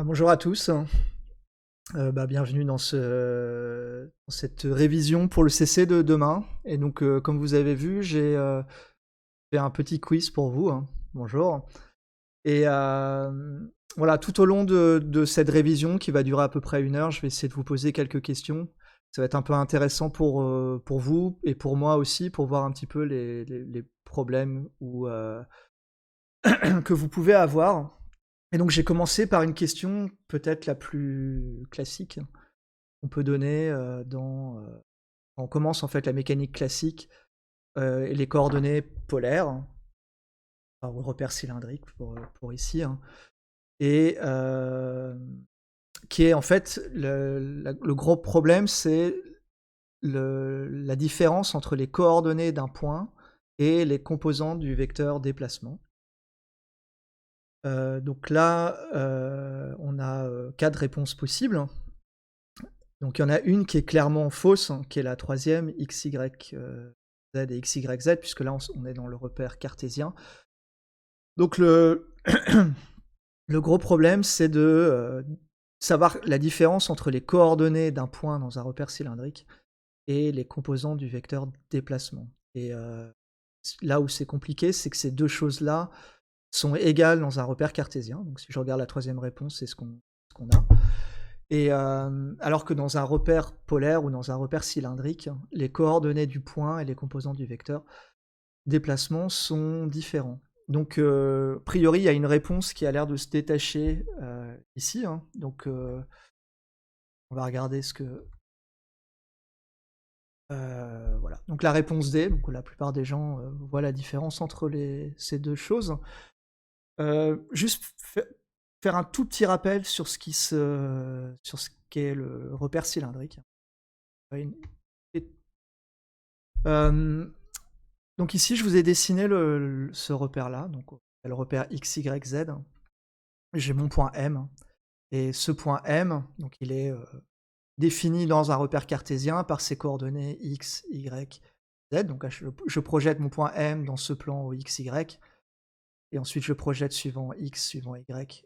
Bonjour à tous. Bienvenue dans dans cette révision pour le CC de demain. Et donc, comme vous avez vu, j'ai fait un petit quiz pour vous, hein. Bonjour. Et voilà, tout au long de cette révision qui va durer à peu près 1 heure, je vais essayer de vous poser quelques questions. Ça va être un peu intéressant pour vous et pour moi aussi, pour voir un petit peu les problèmes que vous pouvez avoir. Et donc j'ai commencé par une question peut-être la plus classique qu'on peut donner, quand on commence en fait la mécanique classique, et les coordonnées polaires, enfin, ou le repère cylindrique pour ici, hein, et qui est en fait le gros problème, c'est la différence entre les coordonnées d'un point et les composants du vecteur déplacement. Donc là, on a 4 réponses possibles. Donc il y en a une qui est clairement fausse, hein, qui est la troisième x, y, z et x, y, z, puisque là on est dans le repère cartésien. Donc le gros problème, c'est de savoir la différence entre les coordonnées d'un point dans un repère cylindrique et les composants du vecteur déplacement. Et là où c'est compliqué, c'est que ces deux choses-là sont égales dans un repère cartésien. Donc si je regarde la troisième réponse, c'est ce qu'on a. Et alors que dans un repère polaire ou dans un repère cylindrique, les coordonnées du point et les composants du vecteur déplacement sont différents. Donc, a priori, il y a une réponse qui a l'air de se détacher ici, hein. Donc, on va regarder ce que... voilà. Donc la réponse D, donc la plupart des gens voient la différence entre ces deux choses. Juste faire un tout petit rappel sur sur ce qu'est le repère cylindrique. Et, donc ici, je vous ai dessiné ce repère-là, donc le repère x, y, z. J'ai mon point M, et ce point M, donc il est défini dans un repère cartésien par ses coordonnées x, y, z. Donc là, je projette mon point M dans ce plan au x, y, et ensuite je projette suivant x, suivant y,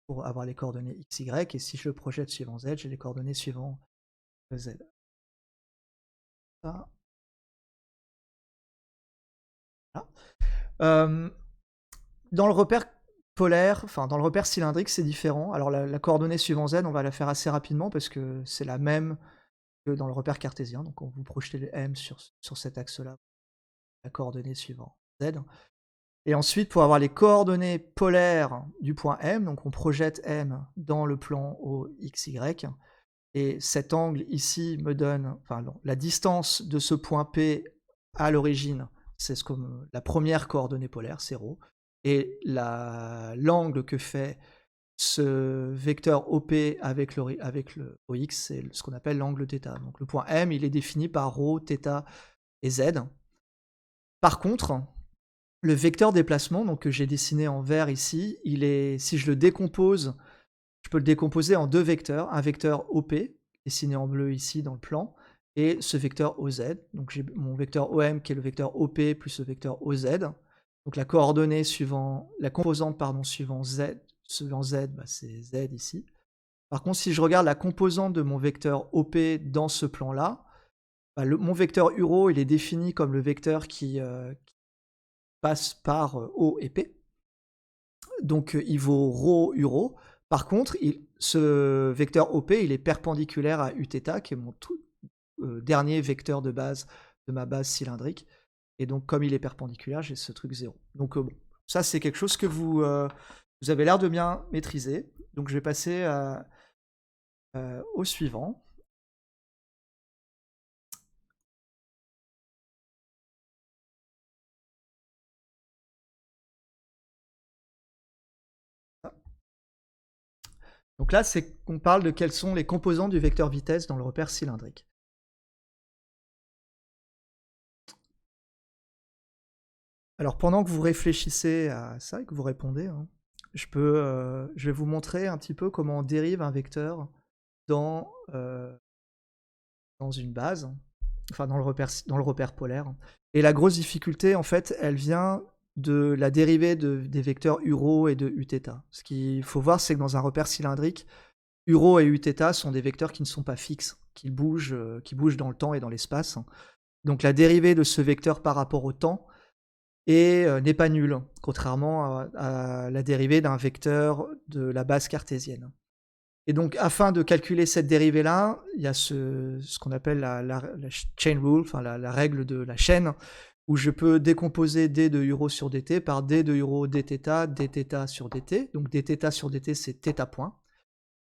pour avoir les coordonnées x, y, et si je le projette suivant z, j'ai les coordonnées suivant z. Ça. Voilà. Dans le repère polaire, enfin dans le repère cylindrique, c'est différent. Alors la coordonnée suivant z, on va la faire assez rapidement parce que c'est la même que dans le repère cartésien. Donc on vous projetez le m sur cet axe-là, la coordonnée suivant z. Et ensuite, pour avoir les coordonnées polaires du point M, donc on projette M dans le plan au XY, et cet angle ici me donne, enfin non, la distance de ce point P à l'origine, c'est la première coordonnée polaire, c'est ρ, et l'angle que fait ce vecteur OP avec le OX, c'est ce qu'on appelle l'angle θ. Donc le point M, il est défini par ρ, θ et z. Par contre, le vecteur déplacement, donc que j'ai dessiné en vert ici, si je le décompose, je peux le décomposer en deux vecteurs. Un vecteur OP, dessiné en bleu ici dans le plan, et ce vecteur OZ. Donc j'ai mon vecteur OM qui est le vecteur OP plus le vecteur OZ. Donc la coordonnée la composante suivant Z, c'est Z ici. Par contre, si je regarde la composante de mon vecteur OP dans ce plan-là, mon vecteur URO, il est défini comme le vecteur qui passe par O et P. Donc il vaut ρ URO. Par contre, ce vecteur OP, il est perpendiculaire à Uθ, qui est mon dernier vecteur de base de ma base cylindrique. Et donc, comme il est perpendiculaire, j'ai ce truc 0. Donc, bon, ça, c'est quelque chose que vous avez l'air de bien maîtriser. Donc, je vais passer au suivant. Donc là, c'est qu'on parle de quels sont les composants du vecteur vitesse dans le repère cylindrique. Alors, pendant que vous réfléchissez à ça et que vous répondez, hein, je vais vous montrer un petit peu comment on dérive un vecteur dans, dans une base, enfin dans le repère polaire. Et la grosse difficulté, en fait, elle vient de la dérivée des vecteurs uro et de uθ. Ce qu'il faut voir, c'est que dans un repère cylindrique, uro et uθ sont des vecteurs qui ne sont pas fixes, qui bougent dans le temps et dans l'espace. Donc la dérivée de ce vecteur par rapport au temps n'est pas nulle, contrairement à la dérivée d'un vecteur de la base cartésienne. Et donc, afin de calculer cette dérivée-là, il y a ce qu'on appelle la chain rule, enfin la règle de la chaîne, où je peux décomposer d de uro sur dt par d de uro dθ, dθ sur dt. Donc dθ sur dt, c'est θ point.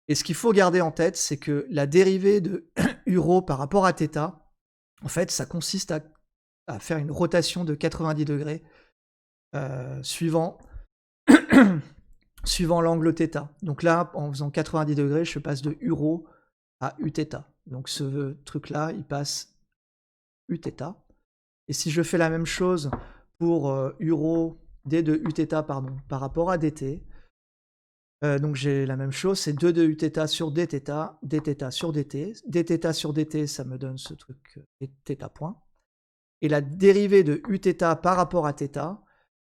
Et ce qu'il faut garder en tête, c'est que la dérivée de uro par rapport à θ, en fait, ça consiste à faire une rotation de 90 degrés suivant l'angle θ. Donc là, en faisant 90 degrés, je passe de uro à uθ. Donc ce truc-là, il passe uθ. Et si je fais la même chose pour uro d de uθ par rapport à dt, donc j'ai la même chose, c'est 2 de uθ sur dθ, dθ sur dt. dθ sur dt, ça me donne ce truc θ point. Et la dérivée de uθ par rapport à θ,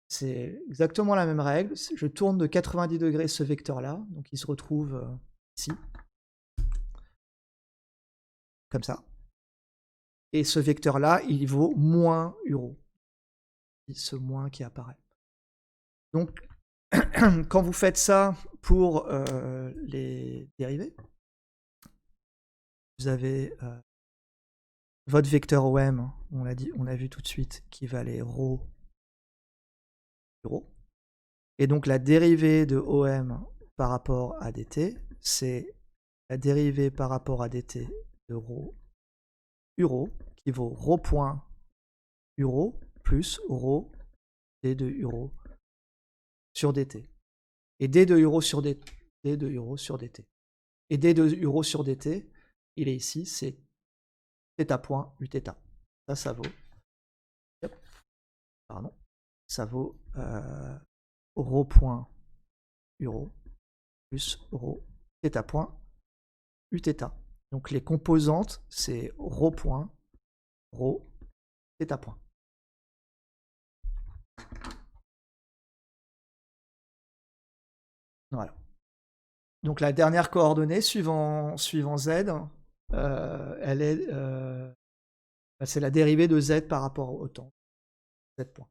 c'est exactement la même règle. Je tourne de 90 degrés ce vecteur-là, donc il se retrouve ici, comme ça. Et ce vecteur-là, il vaut moins uro. Ce moins qui apparaît. Donc, quand vous faites ça pour les dérivés, vous avez votre vecteur OM, on a vu tout de suite, qui valait ρ uro. Et donc la dérivée de OM par rapport à dt, c'est la dérivée par rapport à dt de ρ uro, qui vaut ρ point uro plus ρ d de uro sur dt. Et d de uro sur dt. Et d de uro sur dt, il est ici, c'est θ point uθ. Ça vaut... Pardon. Ça vaut ρ point uro plus ρ θ point uθ. Donc les composantes, c'est ρ point ρ θ point. Voilà. Donc la dernière coordonnée suivant z, elle est c'est la dérivée de z par rapport au temps. Z point.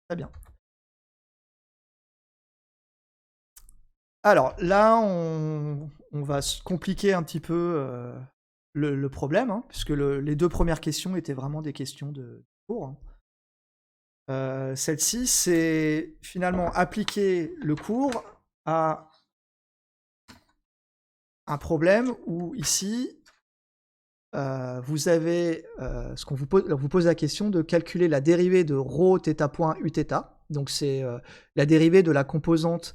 Très bien. Alors là, on va se compliquer un petit peu le problème, hein, puisque les deux premières questions étaient vraiment des questions de cours. Celle-ci, c'est finalement appliquer le cours à un problème où ici, vous avez ce qu'on vous pose la question de calculer la dérivée de ρ θ point uθ. Donc c'est la dérivée de la composante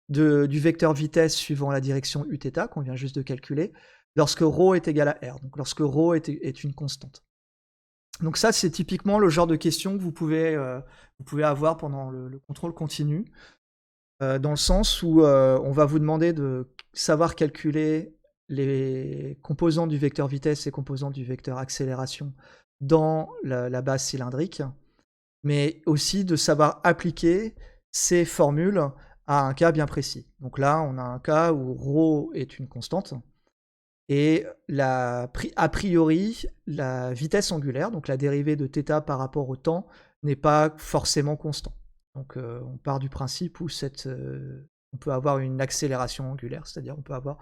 du vecteur vitesse suivant la direction uθ qu'on vient juste de calculer, lorsque ρ est égal à r, donc lorsque ρ est une constante. Donc ça, c'est typiquement le genre de question que vous pouvez avoir pendant le contrôle continu, dans le sens où on va vous demander de savoir calculer les composants du vecteur vitesse et composants du vecteur accélération dans la base cylindrique, mais aussi de savoir appliquer ces formules à un cas bien précis. Donc là, on a un cas où ρ est une constante, et a priori, la vitesse angulaire, donc la dérivée de θ par rapport au temps, n'est pas forcément constant. Donc on part du principe où on peut avoir une accélération angulaire, c'est-à-dire on peut avoir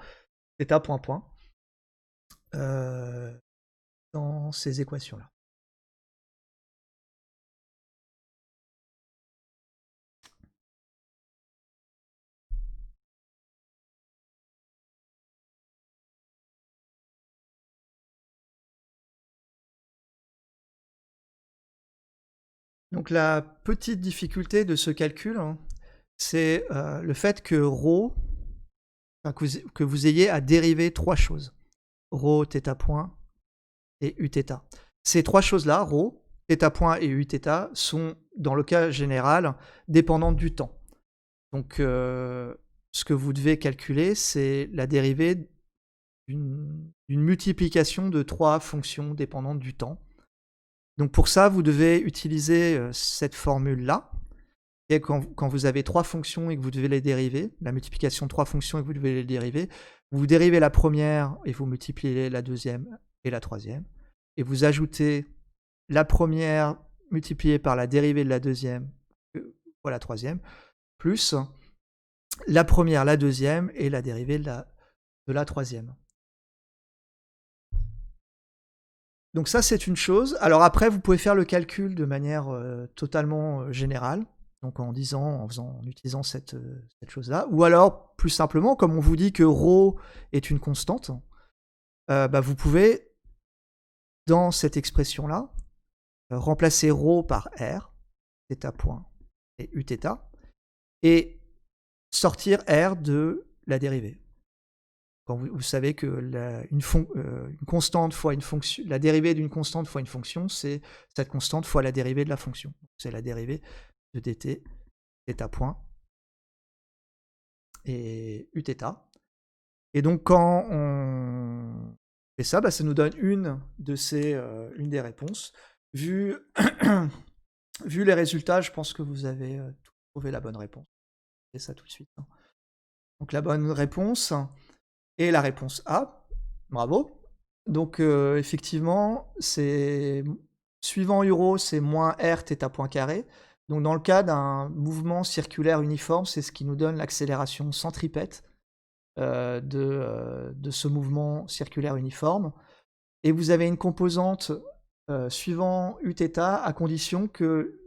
θ point point dans ces équations-là. Donc la petite difficulté de ce calcul, hein, c'est le fait que ρ, que vous ayez à dériver trois choses. ρ, θ point et uθ. Ces trois choses-là, ρ, θ point et uθ, sont, dans le cas général, dépendantes du temps. Donc ce que vous devez calculer, c'est la dérivée d'une multiplication de trois fonctions dépendantes du temps. Donc pour ça, vous devez utiliser cette formule-là, Et quand vous avez 3 fonctions et que vous devez les dériver, la multiplication de 3 fonctions et que vous devez les dériver, vous dérivez la première et vous multipliez la deuxième et la troisième. Et vous ajoutez la première multipliée par la dérivée de la deuxième fois la troisième, plus la première, la deuxième et la dérivée de la troisième. Donc ça, c'est une chose. Alors après, vous pouvez faire le calcul de manière totalement générale, donc en utilisant cette chose-là. Ou alors, plus simplement, comme on vous dit que ρ est une constante, vous pouvez, dans cette expression-là, remplacer ρ par r, θ point et uθ, et sortir r de la dérivée. Quand vous savez que une constante fois une fonction, la dérivée d'une constante fois une fonction, c'est cette constante fois la dérivée de la fonction. C'est la dérivée de dt, θ point et uθ. Et donc quand on fait ça, ça nous donne une des réponses. Vu les résultats, je pense que vous avez trouvé la bonne réponse. C'est ça tout de suite. Donc la bonne réponse est la réponse A. Bravo. Donc effectivement, c'est suivant Euro, c'est moins R θ point carré. Donc dans le cas d'un mouvement circulaire uniforme, c'est ce qui nous donne l'accélération centripète de ce mouvement circulaire uniforme. Et vous avez une composante suivant Uθ à condition que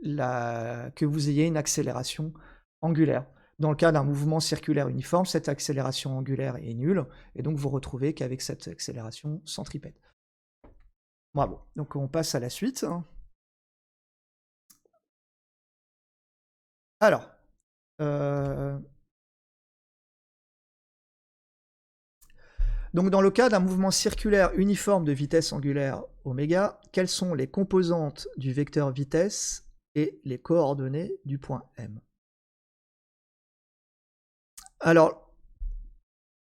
vous ayez une accélération angulaire. Dans le cas d'un mouvement circulaire uniforme, cette accélération angulaire est nulle, et donc vous retrouvez qu'avec cette accélération centripète. Bravo. Donc on passe à la suite. Alors, donc dans le cas d'un mouvement circulaire uniforme de vitesse angulaire oméga, quelles sont les composantes du vecteur vitesse et les coordonnées du point M? Alors,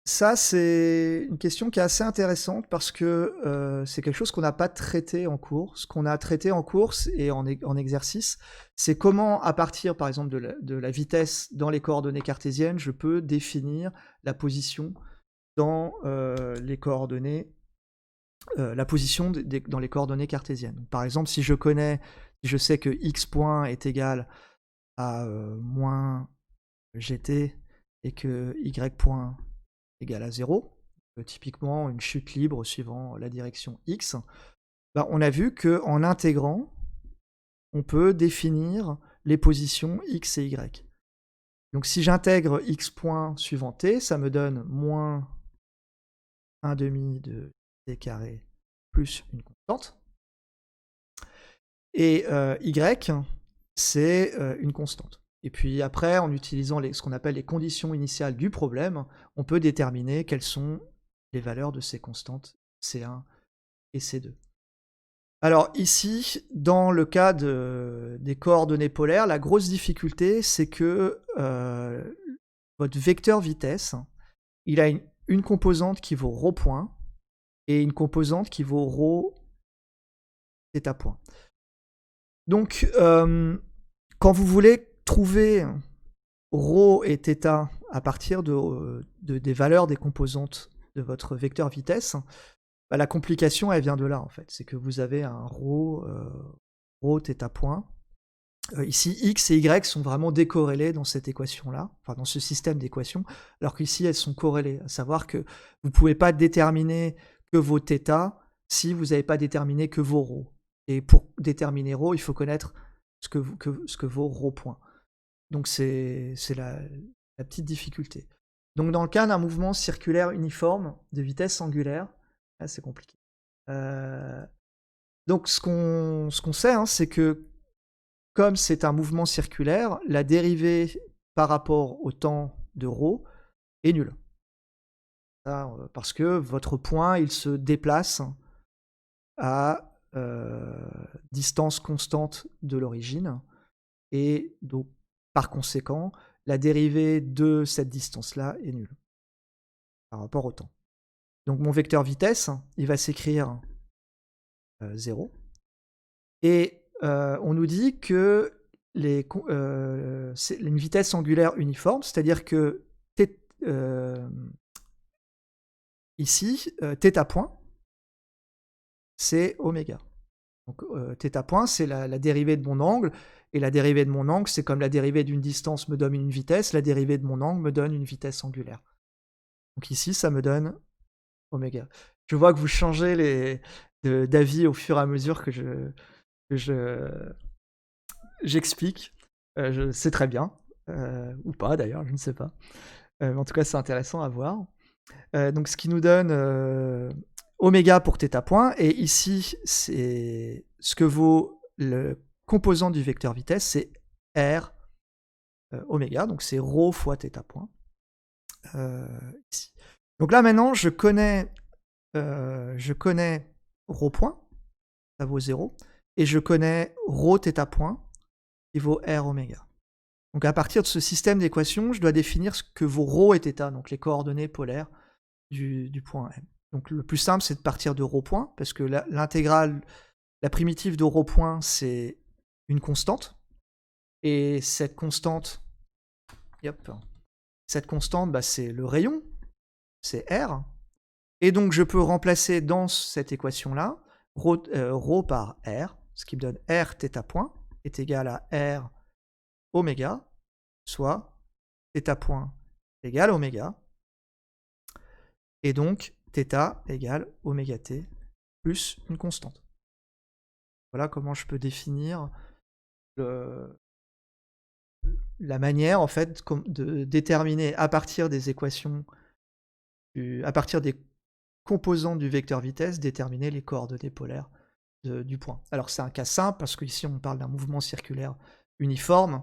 ça, c'est une question qui est assez intéressante parce que c'est quelque chose qu'on n'a pas traité en cours. Ce qu'on a traité en course et en exercice, c'est comment, à partir, par exemple, de la vitesse dans les coordonnées cartésiennes, je peux définir la position dans les coordonnées, dans les coordonnées cartésiennes. Par exemple, si je sais que x point est égal à moins gt et que y point égale à 0, typiquement une chute libre suivant la direction x, on a vu qu'en intégrant, on peut définir les positions x et y. Donc si j'intègre x point suivant t, ça me donne moins 1 demi de t carré plus une constante. Et y, c'est une constante. Et puis après, en utilisant ce qu'on appelle les conditions initiales du problème, on peut déterminer quelles sont les valeurs de ces constantes C1 et C2. Alors ici, dans le cas des coordonnées polaires, la grosse difficulté, c'est que votre vecteur vitesse, il a une composante qui vaut ρ point et une composante qui vaut ρ θ point. Donc, quand vous voulez trouver ρ et θ à partir des valeurs des composantes de votre vecteur vitesse, la complication, elle vient de là, en fait. C'est que vous avez un ρ θ point. Ici, x et y sont vraiment décorrélés dans cette équation-là, enfin dans ce système d'équations, alors qu'ici, elles sont corrélées. À savoir que vous ne pouvez pas déterminer que vos θ si vous n'avez pas déterminé que vos ρ. Et pour déterminer ρ, il faut connaître ce que vaut ρ point. Donc c'est la petite difficulté. Donc dans le cas d'un mouvement circulaire uniforme de vitesse angulaire, là c'est compliqué. Donc ce qu'on sait, c'est que comme c'est un mouvement circulaire, la dérivée par rapport au temps de ρ est nulle. Parce que votre point, il se déplace à distance constante de l'origine, et donc par conséquent, la dérivée de cette distance-là est nulle par rapport au temps. Donc mon vecteur vitesse, il va s'écrire 0. Et on nous dit que c'est une vitesse angulaire uniforme, c'est-à-dire que ici, θ point, c'est oméga. Donc θ point, c'est la dérivée de mon angle, et la dérivée de mon angle, c'est comme la dérivée d'une distance me donne une vitesse, la dérivée de mon angle me donne une vitesse angulaire. Donc ici, ça me donne oméga. Je vois que vous changez d'avis au fur et à mesure que j'explique. C'est très bien, ou pas d'ailleurs, je ne sais pas. En tout cas, c'est intéressant à voir. Donc ce qui nous donne oméga pour θ point, et ici, c'est ce que vaut le composant du vecteur vitesse, c'est r oméga, donc c'est ρ fois θ point. Ici. Donc là maintenant, je connais ρ point, ça vaut 0, et je connais ρ θ point, qui vaut r oméga. Donc à partir de ce système d'équations, je dois définir ce que vaut ρ et θ, donc les coordonnées polaires du point M. Donc le plus simple, c'est de partir de ρ point, parce que l'intégrale, la primitive de ρ point, c'est une constante. Et cette constante, bah, c'est le rayon, c'est R. Et donc je peux remplacer dans cette équation-là ρ par R, ce qui me donne R θ point est égal à R oméga, soit θ point égale oméga. Et donc θ égale oméga t plus une constante. Voilà comment je peux définir la manière en fait de déterminer à partir des équations, à partir des composants du vecteur vitesse, déterminer les coordonnées polaires du point. Alors c'est un cas simple parce qu'ici on parle d'un mouvement circulaire uniforme.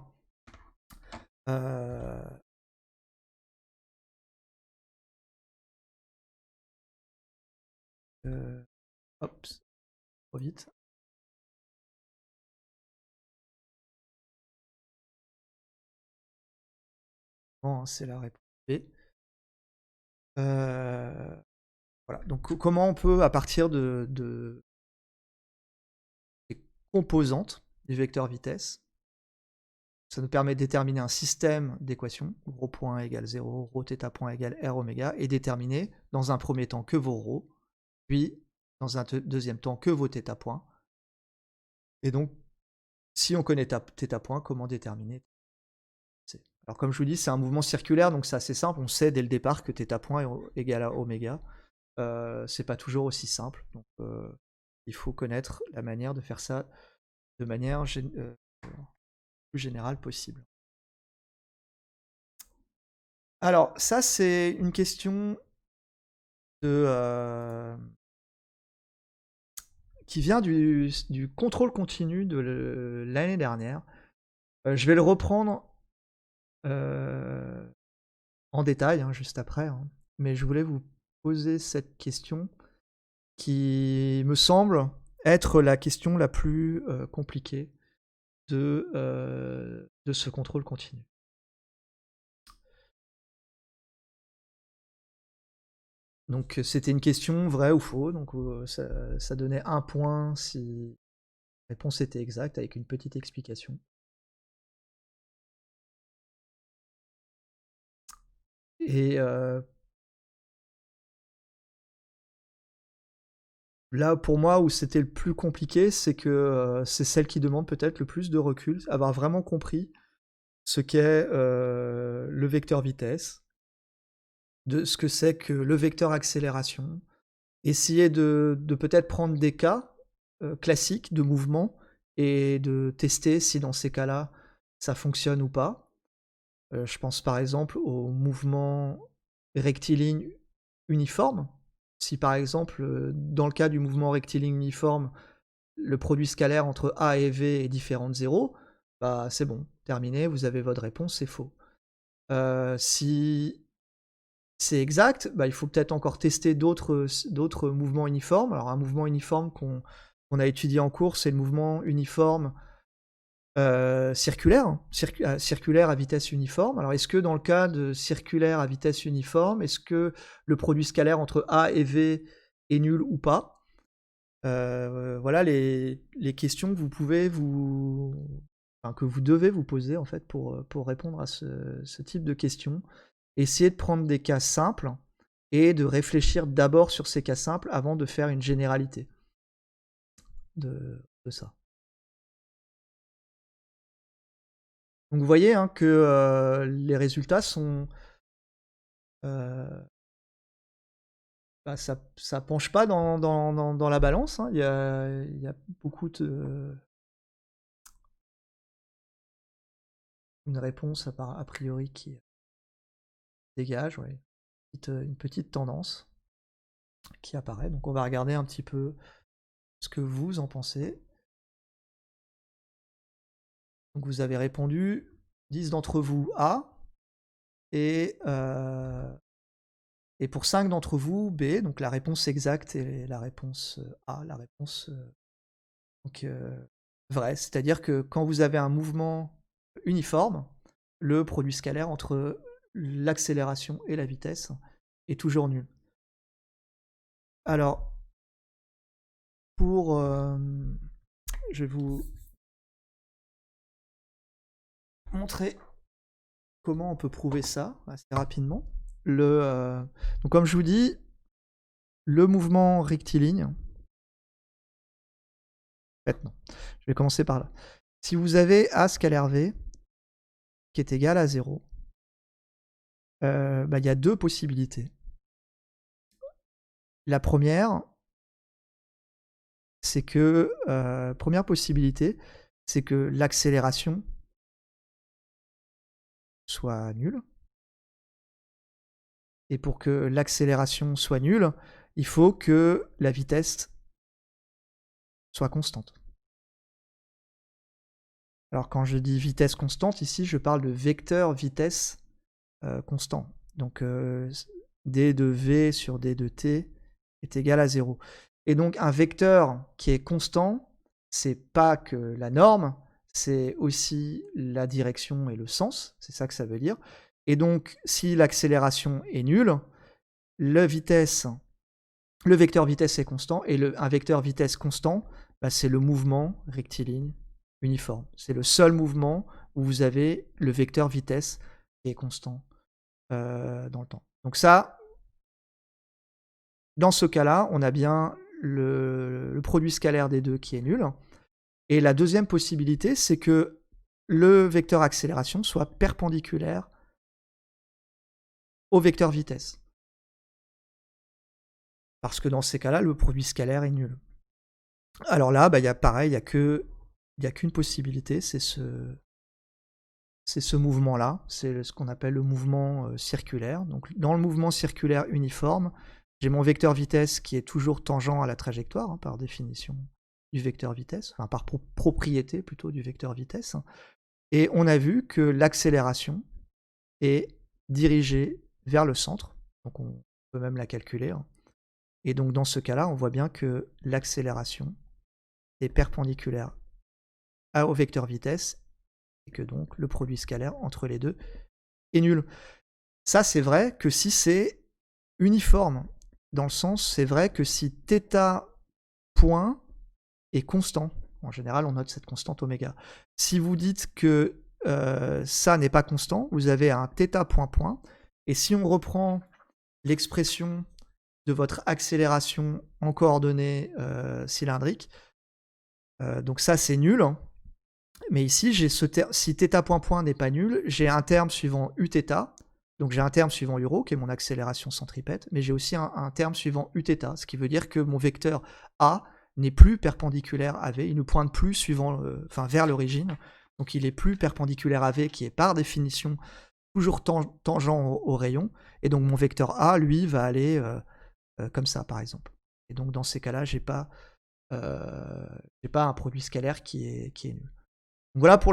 Hop, trop vite. Bon, c'est la réponse B. Voilà. Donc comment on peut, à partir des composantes du vecteur vitesse, ça nous permet de déterminer un système d'équations, ρ point égale 0, ρ θ point égale r oméga, et déterminer dans un premier temps que vaut ρ, puis dans un deuxième temps que vaut θ point. Et donc, si on connaît θ point, comment déterminer c. Alors comme je vous dis, c'est un mouvement circulaire, donc c'est assez simple, on sait dès le départ que θ point est égal à oméga. C'est pas toujours aussi simple, donc il faut connaître la manière de faire ça de manière plus générale possible. Alors ça, c'est une question qui vient du contrôle continu de l'année dernière. Je vais le reprendre en détail hein, juste après, hein. Mais je voulais vous poser cette question qui me semble être la question la plus compliquée de ce contrôle continu. Donc c'était une question vrai ou faux, donc ça donnait 1 point si la réponse était exacte, avec une petite explication. Et là, pour moi, où c'était le plus compliqué, c'est que c'est celle qui demande peut-être le plus de recul, avoir vraiment compris ce qu'est le vecteur vitesse, de ce que c'est que le vecteur accélération, essayer de peut-être prendre des cas classiques de mouvement et de tester si dans ces cas-là, ça fonctionne ou pas. Je pense par exemple au mouvement rectiligne uniforme. Si par exemple, dans le cas du mouvement rectiligne uniforme, le produit scalaire entre A et V est différent de 0, bah c'est bon, terminé, vous avez votre réponse, c'est faux. Si c'est exact, bah, il faut peut-être encore tester d'autres mouvements uniformes. Alors un mouvement uniforme qu'on a étudié en cours, c'est le mouvement uniforme circulaire, circulaire à vitesse uniforme. Alors est-ce que dans le cas de circulaire à vitesse uniforme, est-ce que le produit scalaire entre A et V est nul ou pas? Voilà les questions que vous pouvez vous enfin, que vous devez vous poser en fait pour répondre à ce type de questions. Essayez de prendre des cas simples et de réfléchir d'abord sur ces cas simples avant de faire une généralité de ça. Donc vous voyez, hein, que, les résultats sont, heu, bah, ça penche pas dans la balance, hein. Il y a beaucoup de une réponse a priori qui dégage, ouais, une petite tendance qui apparaît. Donc on va regarder un petit peu ce que vous en pensez. Donc vous avez répondu 10 d'entre vous A et pour 5 d'entre vous B, donc la réponse exacte est la réponse, A, la réponse, donc vraie. C'est-à-dire que quand vous avez un mouvement uniforme, le produit scalaire entre l'accélération et la vitesse est toujours nul. Alors pour, je vais vous montrer comment on peut prouver ça assez rapidement. Donc comme je vous dis, le mouvement rectiligne, en fait non, je vais commencer par là. Si vous avez A scalaire V qui est égal à 0, bah, il y a 2 possibilités. La première, c'est que, première possibilité, c'est que l'accélération soit nulle et pour que l'accélération soit nulle, il faut que la vitesse soit constante. Alors quand je dis vitesse constante, ici, je parle de vecteur vitesse, constant. Donc, d de v sur d de t est égal à 0. Et donc un vecteur qui est constant, c'est pas que la norme, c'est aussi la direction et le sens, c'est ça que ça veut dire. Et donc si l'accélération est nulle, le vecteur vitesse est constant et un vecteur vitesse constant, bah, c'est le mouvement rectiligne uniforme. C'est le seul mouvement où vous avez le vecteur vitesse qui est constant dans le temps. Donc ça, dans ce cas-là, on a bien le produit scalaire des deux qui est nul. Et la deuxième possibilité, c'est que le vecteur accélération soit perpendiculaire au vecteur vitesse. Parce que dans ces cas-là, le produit scalaire est nul. Alors là, bah, pareil, il n'y a qu'une possibilité, c'est ce mouvement-là, c'est ce qu'on appelle le mouvement circulaire. Donc dans le mouvement circulaire uniforme, j'ai mon vecteur vitesse qui est toujours tangent à la trajectoire, hein, par définition du vecteur vitesse, enfin par propriété plutôt du vecteur vitesse. Et on a vu que l'accélération est dirigée vers le centre, donc on peut même la calculer, hein. Et donc dans ce cas-là, on voit bien que l'accélération est perpendiculaire au vecteur vitesse et que donc le produit scalaire entre les deux est nul. Ça, c'est vrai que si c'est uniforme, dans le sens, c'est vrai que si θ point est constant, en général, on note cette constante oméga. Si vous dites que ça n'est pas constant, vous avez un θ point point, et si on reprend l'expression de votre accélération en coordonnées cylindriques, donc ça c'est nul, hein. Mais ici, j'ai si θ point point n'est pas nul, j'ai un terme suivant uθ, donc j'ai un terme suivant ρ, qui est mon accélération centripète, mais j'ai aussi un terme suivant uθ, ce qui veut dire que mon vecteur A n'est plus perpendiculaire à V, il ne pointe plus vers l'origine, donc il est plus perpendiculaire à V, qui est par définition toujours tangent au rayon, et donc mon vecteur A, lui, va aller comme ça, par exemple. Et donc dans ces cas-là, j'ai pas un produit scalaire qui est nul. Donc voilà pour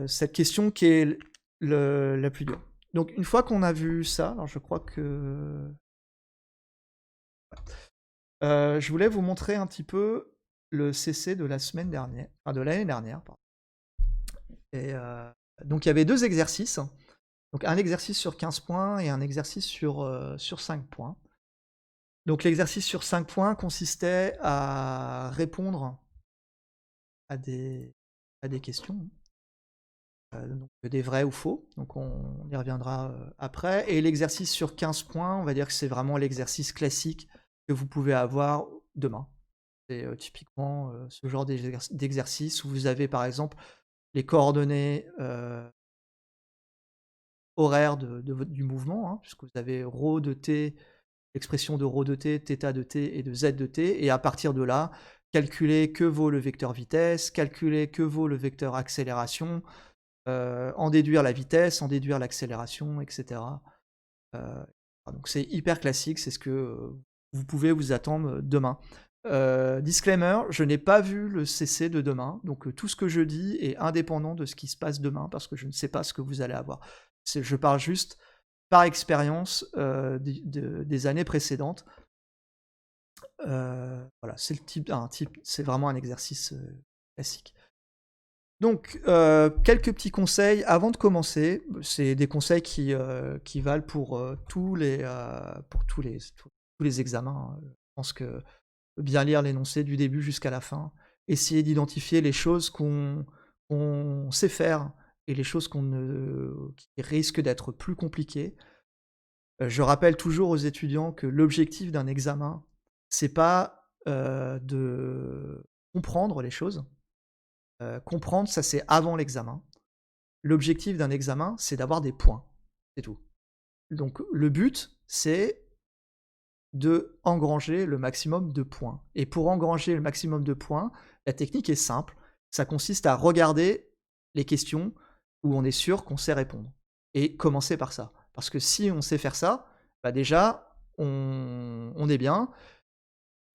cette question qui est la plus dure. Donc une fois qu'on a vu ça, alors je crois que je voulais vous montrer un petit peu le CC de la semaine dernière, enfin de l'année dernière, pardon. Et donc il y avait 2 exercices. Donc un exercice sur 15 points et un exercice sur 5 points. Donc l'exercice sur 5 points consistait à répondre à des à des questions, donc des vrais ou faux, donc on y reviendra, après et l'exercice sur 15 points, on va dire que c'est vraiment l'exercice classique que vous pouvez avoir demain. C'est, typiquement, ce genre d'exercice où vous avez, par exemple, les coordonnées, horaires de votre du mouvement, hein, puisque vous avez rho de t, l'expression de rho de t, θ de t et de z de t et à partir de là, calculer que vaut le vecteur vitesse, calculer que vaut le vecteur accélération, en déduire la vitesse, en déduire l'accélération, et cetera. Heu, donc c'est hyper classique, c'est ce que, vous pouvez vous attendre, demain. Disclaimer, je n'ai pas vu le CC de demain, donc tout ce que je dis est indépendant de ce qui se passe demain parce que je ne sais pas ce que vous allez avoir. Je parle juste par expérience, des années précédentes. Voilà, c'est c'est vraiment un exercice, classique. Donc, quelques petits conseils avant de commencer. C'est des conseils qui valent pour tous les examens, hein. Je pense que bien lire l'énoncé du début jusqu'à la fin, essayer d'identifier les choses qu'on sait faire et les choses qui risquent d'être plus compliquées. Je rappelle toujours aux étudiants que l'objectif d'un examen, c'est pas, de comprendre les choses. Comprendre, ça c'est avant l'examen. L'objectif d'un examen, c'est d'avoir des points, c'est tout. Donc le but, c'est de engranger le maximum de points et pour engranger le maximum de points, la technique est simple. Ça consiste à regarder les questions où on est sûr qu'on sait répondre et commencer par ça. Parce que si on sait faire ça, bah, déjà, on est bien.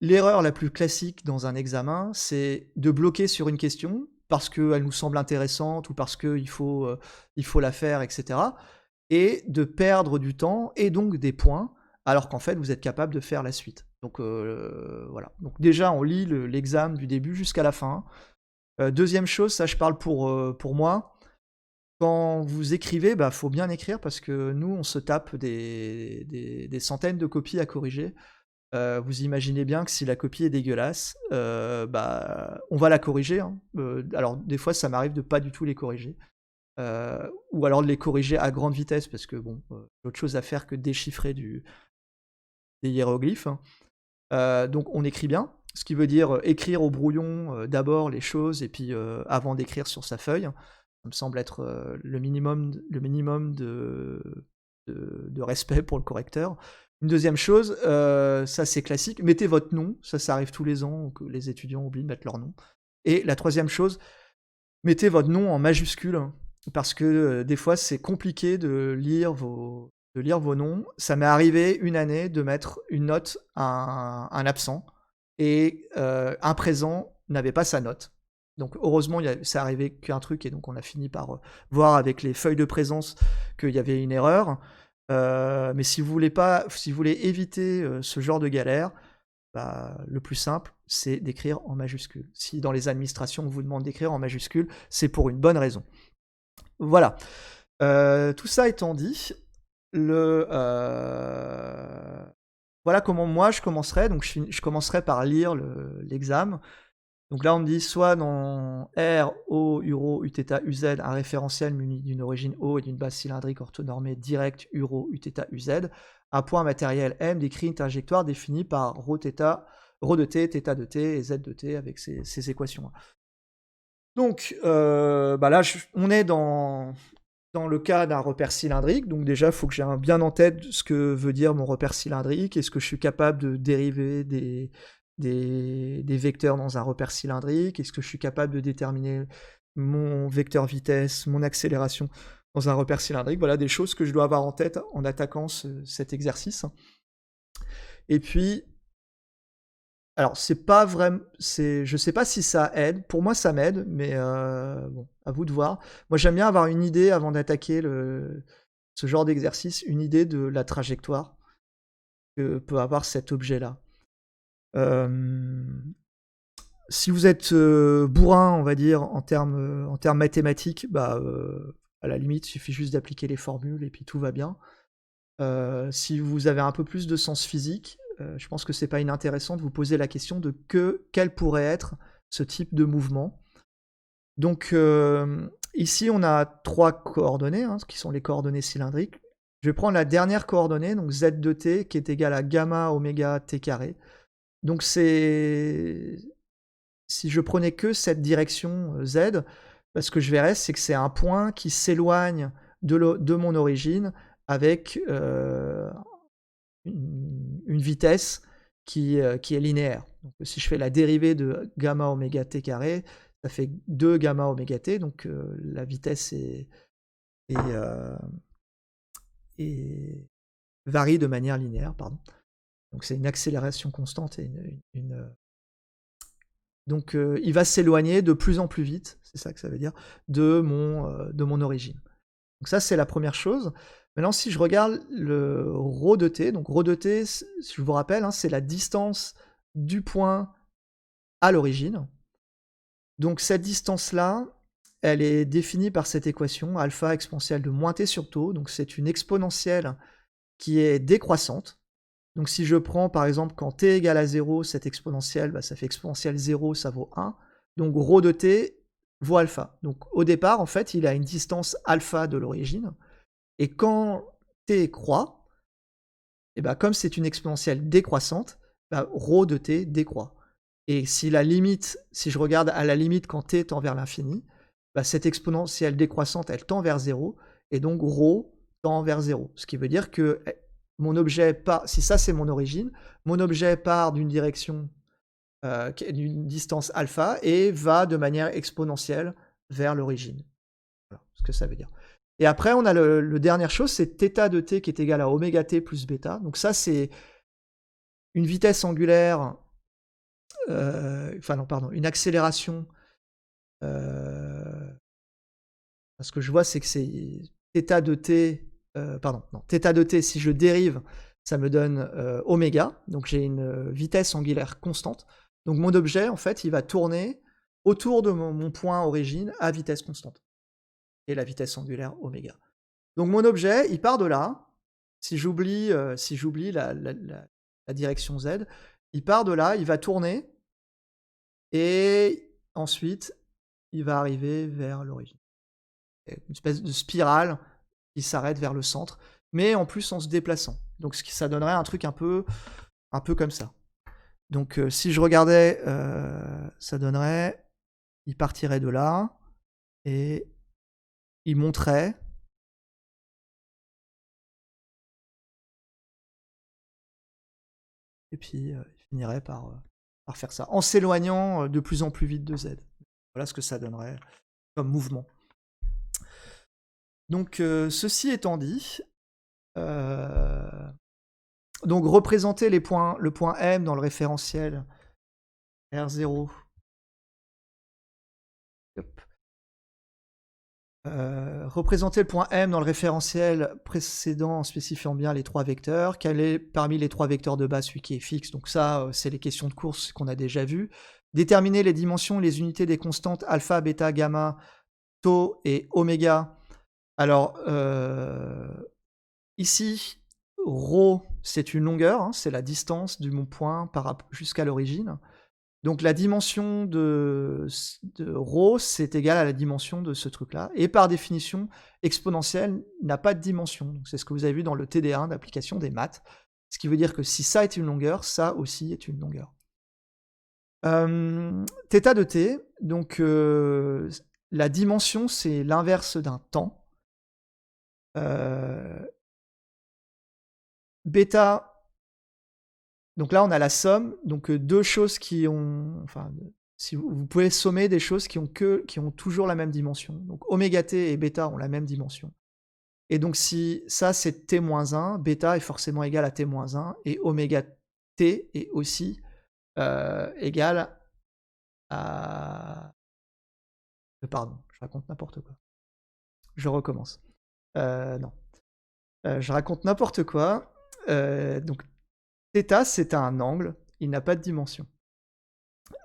L'erreur la plus classique dans un examen, c'est de bloquer sur une question parce qu'elle nous semble intéressante ou parce il faut la faire et cetera et de perdre du temps et donc des points, alors qu'en fait, vous êtes capable de faire la suite. Donc, voilà. Donc déjà, on lit l'examen du début jusqu'à la fin. 2e chose, ça je parle pour moi, quand vous écrivez, bah, faut bien écrire parce que nous, on se tape des centaines de copies à corriger. Vous imaginez bien que si la copie est dégueulasse, bah, on va la corriger, hein. Alors des fois, ça m'arrive de pas du tout les corriger, ou alors de les corriger à grande vitesse parce que bon, j'ai autre chose à faire que déchiffrer des hiéroglyphes, hein. Donc on écrit bien, ce qui veut dire, écrire au brouillon, d'abord les choses et puis, avant d'écrire sur sa feuille. Ça me semble être, le minimum de respect pour le correcteur. Une deuxième chose, ça c'est classique, mettez votre nom, ça arrive tous les ans que les étudiants oublient de mettre leur nom et la troisième chose, mettez votre nom en majuscule parce que, des fois c'est compliqué de lire vos noms. Ça m'est arrivé une année de mettre une note à un absent et un présent n'avait pas sa note. Donc heureusement, c'est arrivé qu'un truc et donc on a fini par, voir avec les feuilles de présence qu'il y avait une erreur. Mais si vous voulez éviter, ce genre de galère, bah, le plus simple, c'est d'écrire en majuscule. Si dans les administrations, on vous demande d'écrire en majuscule, c'est pour une bonne raison. Voilà. Tout ça étant dit, voilà comment moi je commencerai. Donc je commencerai par lire l'examen. Donc là, on me dit soit dans R, O, URO, Uθ, UZ, un référentiel muni d'une origine O et d'une base cylindrique orthonormée directe URO, Uθ, UZ, un point matériel M décrit une trajectoire définie par ρ de t, θ de t et z de t avec ces équations-là. Donc bah là, on est dans le cas d'un repère cylindrique, donc déjà, il faut que j'ai bien en tête ce que veut dire mon repère cylindrique. Est-ce que je suis capable de dériver des vecteurs dans un repère cylindrique? Est-ce que je suis capable de déterminer mon vecteur vitesse, mon accélération dans un repère cylindrique? Voilà des choses que je dois avoir en tête en attaquant cet exercice. Et puis, alors c'est pas vraiment, je sais pas si ça aide. Pour moi, ça m'aide, mais bon, à vous de voir. Moi, j'aime bien avoir une idée avant d'attaquer ce genre d'exercice, une idée de la trajectoire que peut avoir cet objet-là. Si vous êtes, bourrin, on va dire, en termes mathématiques, bah, à la limite, il suffit juste d'appliquer les formules et puis tout va bien. Si vous avez un peu plus de sens physique, je pense que c'est pas inintéressant de vous poser la question de quel pourrait être ce type de mouvement. Donc ici, on a 3 coordonnées, hein, qui sont les coordonnées cylindriques. Je vais prendre la dernière coordonnée, donc z de t, qui est égale à gamma oméga t carré. Donc c'est si je prenais que cette direction z, ce que je verrais, c'est que c'est un point qui s'éloigne de mon origine avec une vitesse qui est linéaire. Donc, si je fais la dérivée de gamma oméga t carré, ça fait 2 gamma oméga t, donc la vitesse est, euh, est- varie de manière linéaire, pardon. Donc c'est une accélération constante et donc il va s'éloigner de plus en plus vite, c'est ça que ça veut dire, de mon origine. Donc ça, c'est la première chose. Maintenant, si je regarde le ρ de t, donc ρ de t, si je vous rappelle, hein, c'est la distance du point à l'origine. Donc cette distance-là, elle est définie par cette équation, alpha exponentielle de moins t sur tau. Donc c'est une exponentielle qui est décroissante. Donc si je prends par exemple quand t égale à 0, cette exponentielle, ça fait exponentielle 0, ça vaut 1. Donc ρ de t vaut alpha. Donc au départ, en fait, il a une distance alpha de l'origine. Et quand t croît, et comme c'est une exponentielle décroissante, ρ de t décroît. Et si je regarde à la limite quand t tend vers l'infini, cette exponentielle décroissante, elle tend vers 0, et donc ρ tend vers 0. Ce qui veut dire que mon objet part, si ça c'est mon origine, mon objet part d'une direction, d'une distance alpha, et va de manière exponentielle vers l'origine. Voilà ce que ça veut dire. Et après, on a le dernière chose, c'est θ de t qui est égal à oméga t plus bêta. Donc ça, c'est une vitesse angulaire, non, pardon, une accélération. Ce que je vois, c'est que c'est θ de t, pardon, non, θ de t, si je dérive, ça me donne oméga. Donc j'ai une vitesse angulaire constante. Donc mon objet, en fait, il va tourner autour de mon point origine à vitesse constante. Et la vitesse angulaire oméga. Donc mon objet, il part de là. Si j'oublie la direction Z, il part de là, il va tourner, et ensuite, il va arriver vers l'origine. Une espèce de spirale qui s'arrête vers le centre, mais en plus en se déplaçant. Donc ça donnerait un truc un peu comme ça. Donc si je regardais, ça donnerait, il partirait de là, et il monterait. Et puis il finirait par faire ça, en s'éloignant de plus en plus vite de Z. Voilà ce que ça donnerait comme mouvement. Donc ceci étant dit, donc représenter le point M dans le référentiel R0. Représenter le point M dans le référentiel précédent en spécifiant bien les 3 vecteurs. Quel est parmi les 3 vecteurs de base celui qui est fixe? Donc ça, c'est les questions de course qu'on a déjà vues. Déterminer les dimensions, les unités des constantes alpha, bêta, gamma, tau et oméga. Alors, ici, ρ, c'est une longueur, hein, c'est la distance de mon point jusqu'à l'origine. Donc la dimension de ρ, c'est égal à la dimension de ce truc-là. Et par définition, exponentielle n'a pas de dimension. C'est ce que vous avez vu dans le TD1 d'application des maths. Ce qui veut dire que si ça est une longueur, ça aussi est une longueur. θ de t, donc la dimension, c'est l'inverse d'un temps. Bêta, donc là on a la somme, donc deux choses qui ont, enfin, si vous pouvez sommer des choses qui ont toujours la même dimension. Donc oméga t et bêta ont la même dimension. Et donc si ça c'est t-1, bêta est forcément égal à t-1, et oméga t est aussi égal à... Pardon, je raconte n'importe quoi. Je recommence. Non. Je raconte n'importe quoi. Donc θ, c'est un angle, il n'a pas de dimension.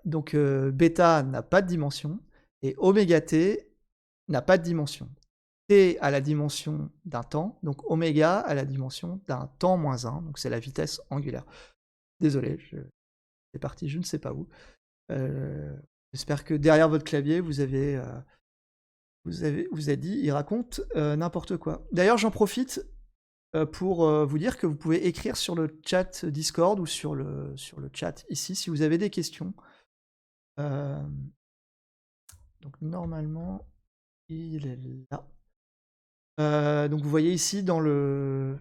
Donc bêta n'a pas de dimension, et oméga t n'a pas de dimension. T a la dimension d'un temps, donc oméga a la dimension d'un temps moins 1, donc c'est la vitesse angulaire. Désolé, c'est parti, je ne sais pas où. J'espère que derrière votre clavier, vous avez dit, il raconte n'importe quoi. D'ailleurs, j'en profite pour vous dire que vous pouvez écrire sur le chat Discord ou sur le chat ici si vous avez des questions. Donc normalement, il est là. Donc vous voyez ici dans le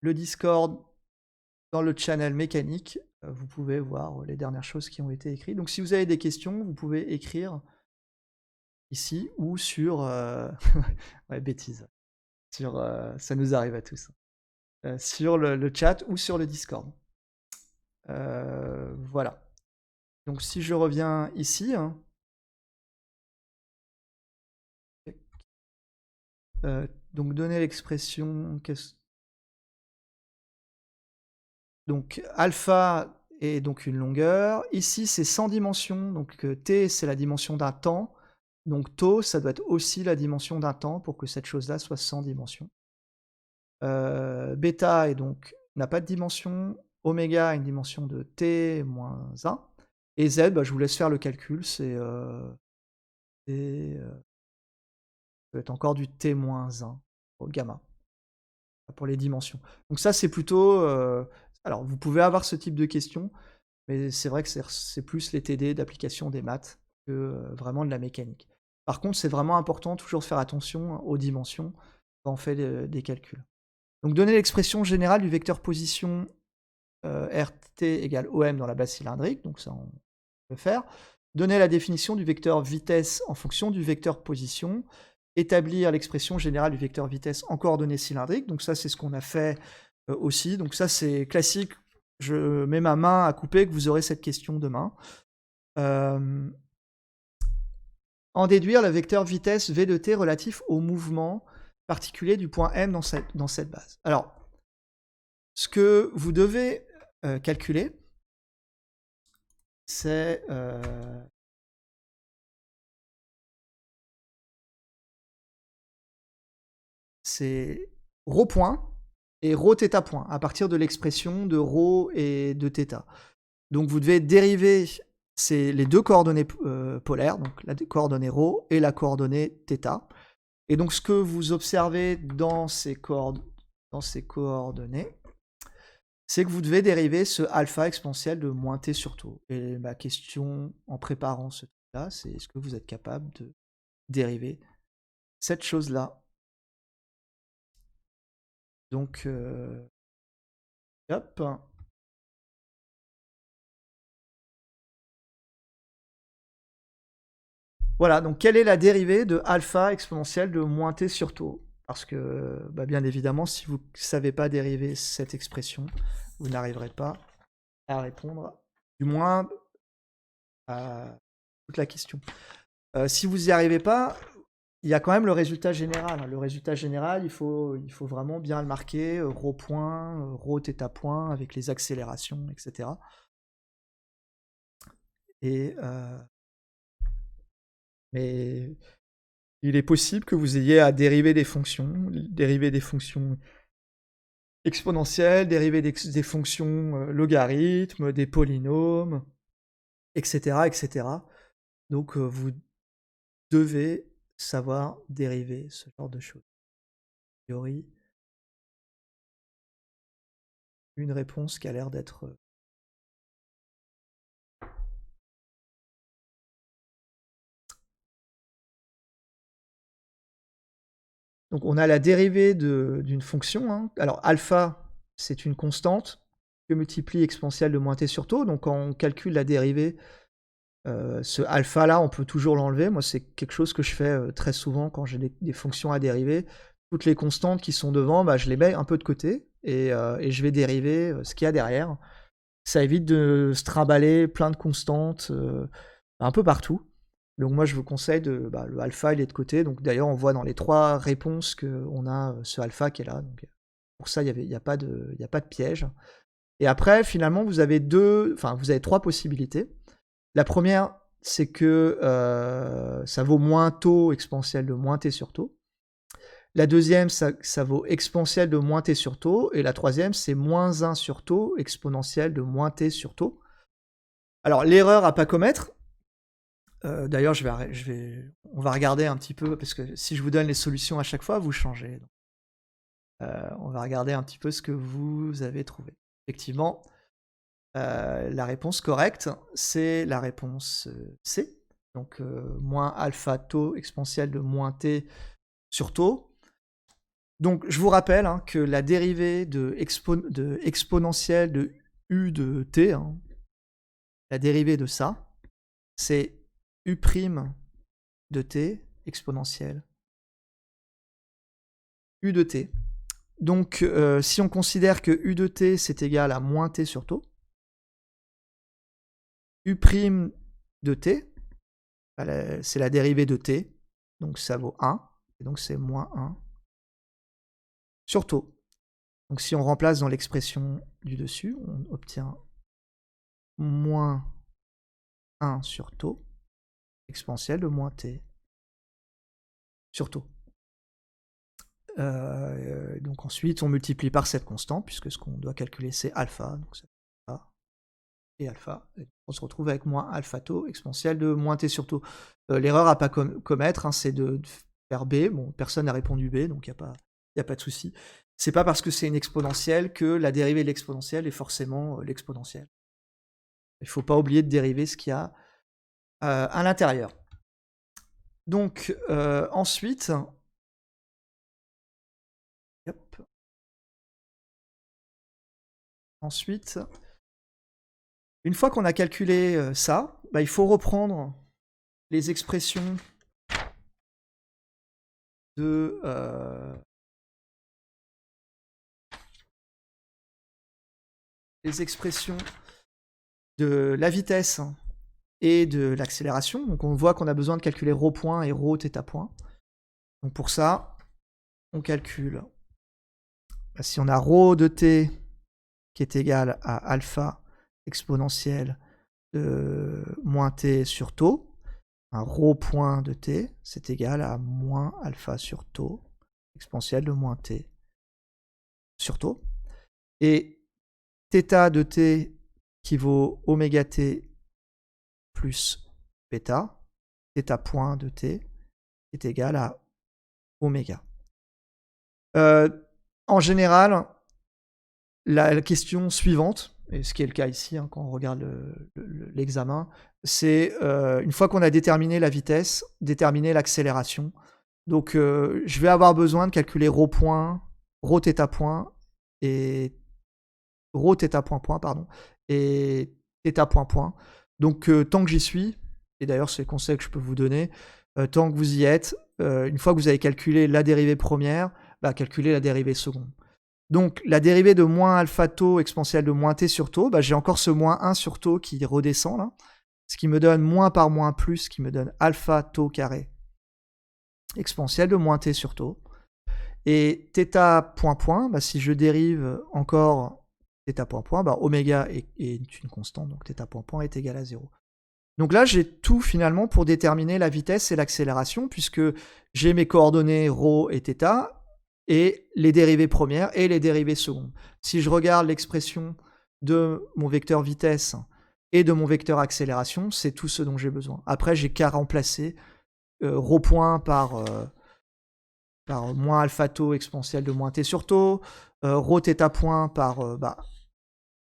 Discord, dans le channel mécanique, vous pouvez voir les dernières choses qui ont été écrites. Donc si vous avez des questions, vous pouvez écrire ici ou sur... ouais, bêtise. Sur, ça nous arrive à tous. Sur le chat ou sur le Discord. Voilà. Donc si je reviens ici, hein, donc donner l'expression... Donc alpha est donc une longueur. Ici, c'est sans dimension. Donc t, c'est la dimension d'un temps. Donc tau, ça doit être aussi la dimension d'un temps pour que cette chose-là soit sans dimension. Bêta est donc n'a pas de dimension. Oméga a une dimension de t moins 1. Et z, bah, je vous laisse faire le calcul. C'est ça peut être encore du t moins 1 au gamma pour les dimensions. Donc ça, c'est plutôt... alors, vous pouvez avoir ce type de questions, mais c'est vrai que c'est plus les TD d'application des maths que vraiment de la mécanique. Par contre, c'est vraiment important toujours de faire attention aux dimensions quand on fait des calculs. Donc, donner l'expression générale du vecteur position RT égale OM dans la base cylindrique, donc ça, on peut faire. Donner la définition du vecteur vitesse en fonction du vecteur position. Établir l'expression générale du vecteur vitesse en coordonnées cylindriques. Donc ça, c'est ce qu'on a fait aussi. Donc ça, c'est classique. Je mets ma main à couper que vous aurez cette question demain. En déduire le vecteur vitesse v de t relatif au mouvement particulier du point M dans cette base. Alors, ce que vous devez calculer, c'est... c'est ρ point et ρ θ point, à partir de l'expression de ρ et de θ. Donc vous devez dériver les deux coordonnées polaires, donc la coordonnée ρ et la coordonnée θ. Et donc ce que vous observez dans ces coordonnées, c'est que vous devez dériver ce alpha exponentiel de moins t sur tau. Et ma question en préparant ce truc-là, c'est est-ce que vous êtes capable de dériver cette chose-là? Donc, hop. Voilà, donc quelle est la dérivée de alpha exponentielle de moins t sur tau? Parce que, bah, bien évidemment, si vous ne savez pas dériver cette expression, vous n'arriverez pas à répondre, du moins, à toute la question. Si vous n'y arrivez pas, il y a quand même le résultat général. Le résultat général, il faut vraiment bien le marquer, ρ point, ρ θ point, avec les accélérations, etc. Et... mais il est possible que vous ayez à dériver des fonctions exponentielles, dériver des fonctions logarithmes, des polynômes, etc. etc. Donc vous devez savoir dériver ce genre de choses. A priori, une réponse qui a l'air d'être... Donc on a la dérivée d'une fonction. Hein. Alors alpha, c'est une constante que multiplie exponentielle de moins t sur tau. Donc quand on calcule la dérivée, ce alpha là, on peut toujours l'enlever. Moi, c'est quelque chose que je fais très souvent quand j'ai des fonctions à dériver. Toutes les constantes qui sont devant, bah, je les mets un peu de côté et je vais dériver ce qu'il y a derrière. Ça évite de se trimballer plein de constantes un peu partout. Donc moi, je vous conseille le alpha, il est de côté. Donc d'ailleurs, on voit dans les 3 réponses qu'on a ce alpha qui est là. Donc, pour ça, il n'y a pas de piège. Et après, finalement, vous avez 3 possibilités. La première, c'est que ça vaut moins tau exponentielle de moins t sur tau. La deuxième, ça vaut exponentielle de moins t sur tau. Et la troisième, c'est moins 1 sur tau exponentielle de moins t sur tau. Alors l'erreur à pas commettre, d'ailleurs on va regarder un petit peu parce que si je vous donne les solutions à chaque fois, vous changez. Donc, on va regarder un petit peu ce que vous avez trouvé. Effectivement, la réponse correcte, c'est la réponse, C. Donc, moins alpha tau exponentielle de moins t sur tau. Donc je vous rappelle, hein, que la dérivée de exponentielle de u de t, hein, la dérivée de ça, c'est u' de t exponentielle u de t. Donc si on considère que u de t c'est égal à moins t sur tau, u' de t, c'est la dérivée de t, donc ça vaut 1, et donc c'est moins 1 sur tau. Donc si on remplace dans l'expression du dessus, on obtient moins 1 sur tau exponentielle de moins t sur tau. Donc ensuite, on multiplie par cette constante, puisque ce qu'on doit calculer, c'est alpha. Donc c'est alpha et alpha. Et on se retrouve avec moins alpha tau exponentielle de moins t sur tau. L'erreur à pas commettre, hein, c'est de faire b. Bon, personne n'a répondu b, donc il n'y a pas de souci. C'est pas parce que c'est une exponentielle que la dérivée de l'exponentielle est forcément l'exponentielle. Il ne faut pas oublier de dériver ce qu'il y a à l'intérieur. Donc ensuite, hop. Ensuite, une fois qu'on a calculé ça, bah, il faut reprendre les expressions de la vitesse et de l'accélération. Donc on voit qu'on a besoin de calculer ρ point et ρ θ point. Donc pour ça, on calcule. Bah, si on a ρ de t qui est égal à alpha exponentielle de moins t sur tau, un ρ point de t, c'est égal à moins alpha sur tau exponentielle de moins t sur tau. Et θ de t qui vaut oméga t plus bêta, θ point de t est égal à oméga. En général, la question suivante, et ce qui est le cas ici, hein, quand on regarde l'examen, c'est une fois qu'on a déterminé la vitesse, déterminer l'accélération. Donc je vais avoir besoin de calculer ρ point, ρ θ point et ρ θ point point, pardon, et θ point point. Donc tant que j'y suis, et d'ailleurs c'est le conseil que je peux vous donner, tant que vous y êtes, une fois que vous avez calculé la dérivée première, bah, calculez la dérivée seconde. Donc la dérivée de moins alpha tau exponentielle de moins t sur tau, bah, j'ai encore ce moins 1 sur tau qui redescend là, ce qui me donne moins par moins plus, qui me donne alpha tau carré exponentielle de moins t sur tau. Et θ point point, bah, si je dérive encore θ point point, bah, oméga est une constante, donc θ point point est égal à 0. Donc là, j'ai tout finalement pour déterminer la vitesse et l'accélération, puisque j'ai mes coordonnées ρ et θ, et les dérivées premières et les dérivées secondes. Si je regarde l'expression de mon vecteur vitesse et de mon vecteur accélération, c'est tout ce dont j'ai besoin. Après, j'ai qu'à remplacer ρ point par moins alpha tau exponentielle de moins t sur tau, ρ θ point par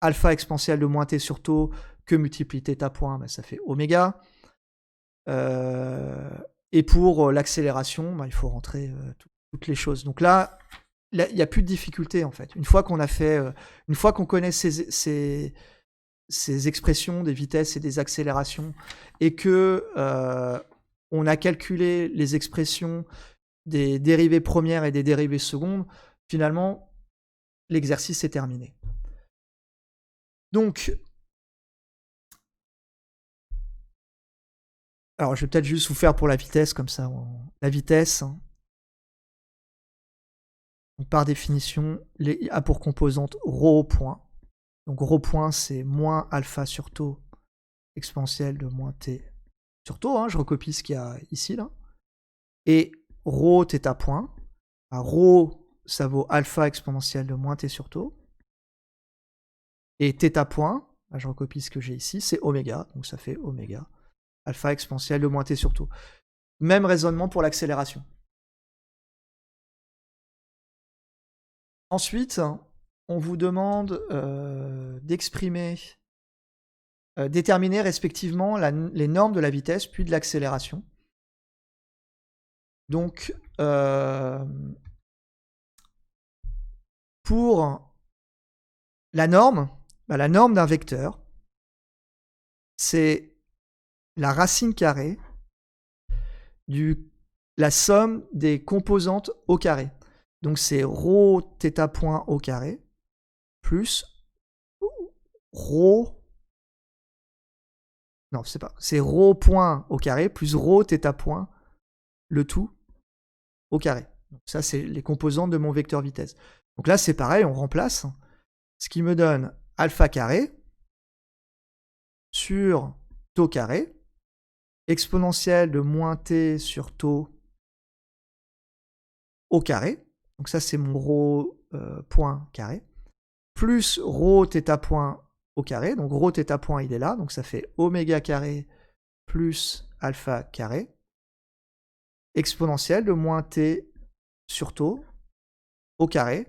alpha exponentielle de moins t sur tau que multiplie θ point, bah, ça fait oméga. Et pour l'accélération, bah, il faut rentrer toutes les choses. Donc là, il n'y a plus de difficulté en fait. Une fois qu'on a fait, une fois qu'on connaît ces expressions des vitesses et des accélérations, et que on a calculé les expressions des dérivées premières et des dérivées secondes, finalement, l'exercice est terminé. Donc, alors je vais peut-être juste vous faire pour la vitesse, comme ça, la vitesse, hein. Donc, par définition, a pour composante ρ point. Donc ρ point, c'est moins alpha sur tau exponentielle de moins t sur tau, hein, je recopie ce qu'il y a ici, là. Et ρ θ point, ρ, ça vaut alpha exponentielle de moins t sur tau. Et θ point, Là, je recopie ce que j'ai ici, c'est oméga, donc ça fait oméga. Alpha exponentielle de moins t sur tau. Même raisonnement pour l'accélération. Ensuite, on vous demande d'exprimer, déterminer respectivement les normes de la vitesse puis de l'accélération. Donc, pour la norme d'un vecteur, c'est la racine carrée de la somme des composantes au carré. Donc c'est rho θ point au carré plus rho... Non, c'est rho point au carré plus rho θ point, le tout au carré. Donc ça, c'est les composantes de mon vecteur vitesse. Donc là, c'est pareil, on remplace. Ce qui me donne alpha carré sur tau carré, exponentielle de moins t sur tau au carré. Donc ça, c'est mon rho point carré. Plus rho θ point au carré. Donc rho θ point, il est là. Donc ça fait oméga carré plus alpha carré. Exponentielle de moins t sur tau au carré.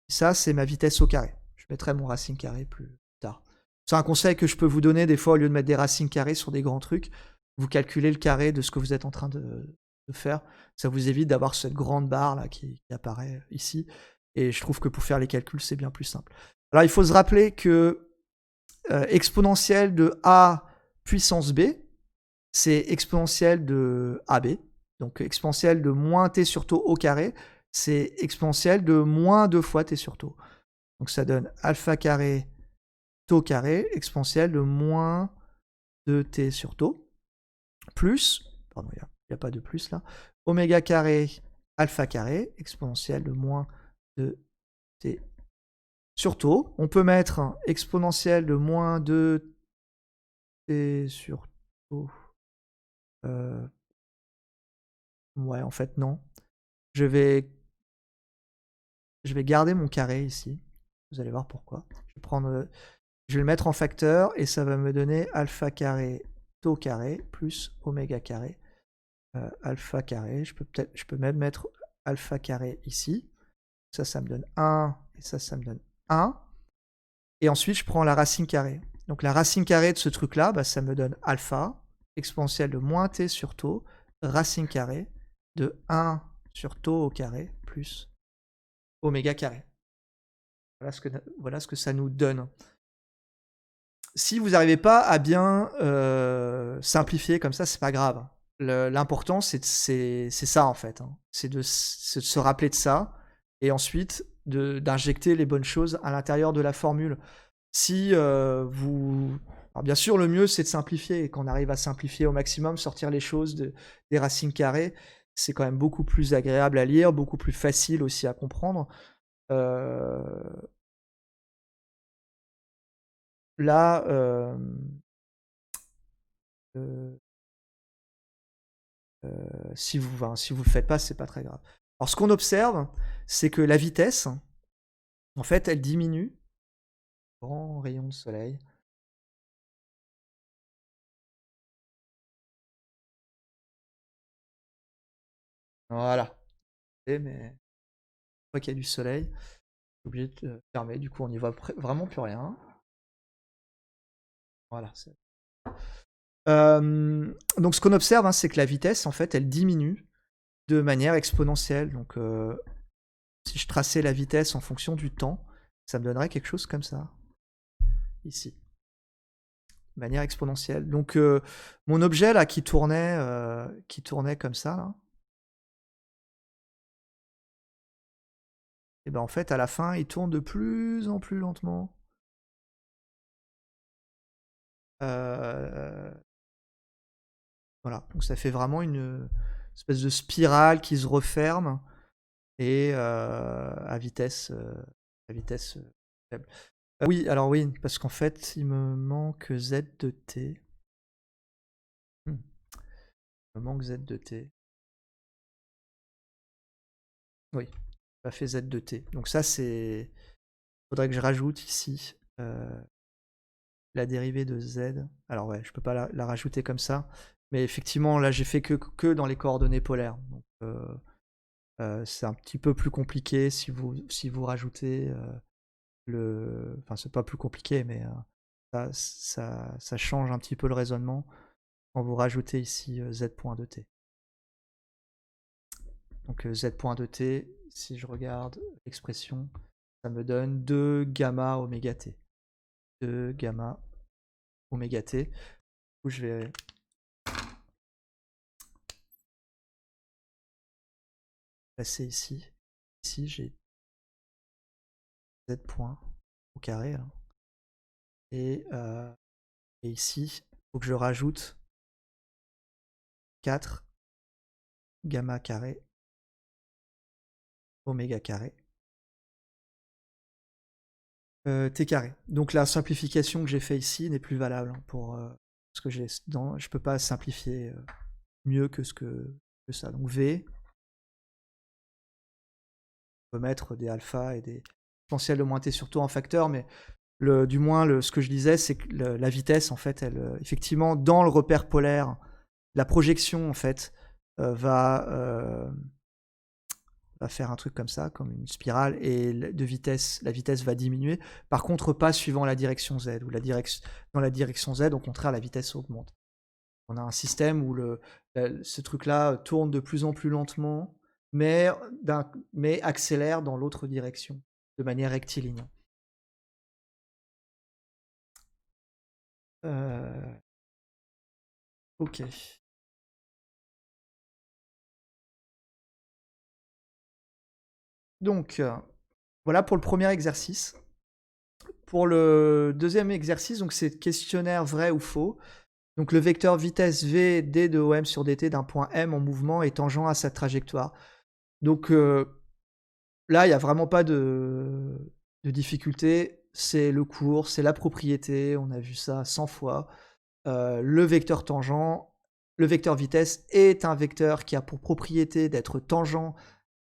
Et ça, c'est ma vitesse au carré. Je mettrai mon racine carré plus tard. C'est un conseil que je peux vous donner des fois, au lieu de mettre des racines carrées sur des grands trucs, vous calculez le carré de ce que vous êtes en train de faire. Ça vous évite d'avoir cette grande barre là qui apparaît ici. Et je trouve que pour faire les calculs, c'est bien plus simple. Alors, il faut se rappeler que exponentielle de a puissance b, c'est exponentielle de ab. Donc exponentielle de moins t sur tau au carré, c'est exponentielle de moins 2 fois t sur tau. Donc ça donne alpha carré tau carré exponentielle de moins 2t sur tau plus, pardon, il n'y a pas de plus là, oméga carré alpha carré exponentielle de moins 2t sur tau. On peut mettre exponentielle de moins 2t sur tau. Ouais, en fait, non. Je vais garder mon carré ici. Vous allez voir pourquoi. Je vais le mettre en facteur et ça va me donner alpha carré tau carré plus oméga carré alpha carré. Je peux même mettre alpha carré ici. Ça me donne 1 et ça me donne 1. Et ensuite, je prends la racine carrée. Donc la racine carrée de ce truc-là, bah, ça me donne alpha exponentielle de moins t sur tau racine carrée de 1 sur tau au carré plus oméga carré. Voilà ce que ça nous donne. Si vous n'arrivez pas à bien simplifier comme ça, c'est pas grave. L'important, c'est ça en fait. Hein. C'est de se rappeler de ça et ensuite d'injecter les bonnes choses à l'intérieur de la formule. Si vous... Alors bien sûr, le mieux, c'est de simplifier. Et qu'on arrive à simplifier au maximum, sortir les choses des racines carrées, c'est quand même beaucoup plus agréable à lire, beaucoup plus facile aussi à comprendre. Là, si vous le faites pas, c'est pas très grave. Alors, ce qu'on observe, c'est que la vitesse, en fait, elle diminue. Grand rayon de soleil. Voilà. Mais une fois qu'il y a du soleil, je suis obligé de fermer. Du coup, on n'y voit vraiment plus rien. Voilà. Donc, ce qu'on observe, hein, c'est que la vitesse, en fait, elle diminue de manière exponentielle. Donc, si je traçais la vitesse en fonction du temps, ça me donnerait quelque chose comme ça. Ici. De manière exponentielle. Donc, mon objet, là, qui tournait comme ça, là, et ben en fait, à la fin, il tourne de plus en plus lentement. Voilà, donc ça fait vraiment une espèce de spirale qui se referme et à vitesse faible. Oui, alors oui, parce qu'en fait, il me manque z de t. Il me manque z de t. Oui, ça fait z de t. Donc ça, c'est... Faudrait que je rajoute ici la dérivée de z. Alors ouais, je peux pas la rajouter comme ça. Mais effectivement, là, j'ai fait que dans les coordonnées polaires. Donc, c'est un petit peu plus compliqué si vous rajoutez le... Enfin, c'est pas plus compliqué, mais ça change un petit peu le raisonnement quand vous rajoutez ici z.2t. Donc z.2t, si je regarde l'expression, ça me donne 2 gamma oméga t. 2 gamma oméga t. Du coup, je vais passer ici. Ici, j'ai z point au carré. Hein. Et ici, il faut que je rajoute 4 gamma carré oméga carré t carré. Donc la simplification que j'ai fait ici n'est plus valable hein, pour ce que j'ai dans. Je peux pas simplifier mieux que ça. Donc V, on peut mettre des alpha et des potentiels de moins t surtout en facteur, mais du moins ce que je disais, c'est que la vitesse en fait, elle, effectivement, dans le repère polaire, la projection en fait va faire un truc comme ça, comme une spirale, et la vitesse va diminuer. Par contre, pas suivant la direction Z, ou dans la direction Z, au contraire, la vitesse augmente. On a un système où ce truc-là tourne de plus en plus lentement, mais accélère dans l'autre direction, de manière rectiligne. Ok. Donc, voilà pour le premier exercice. Pour le deuxième exercice, donc c'est questionnaire vrai ou faux. Donc le vecteur vitesse v d de OM sur dt d'un point M en mouvement est tangent à sa trajectoire. Donc là, il n'y a vraiment pas de difficulté. C'est le cours, c'est la propriété, on a vu ça 100 fois. Le vecteur tangent, le vecteur vitesse est un vecteur qui a pour propriété d'être tangent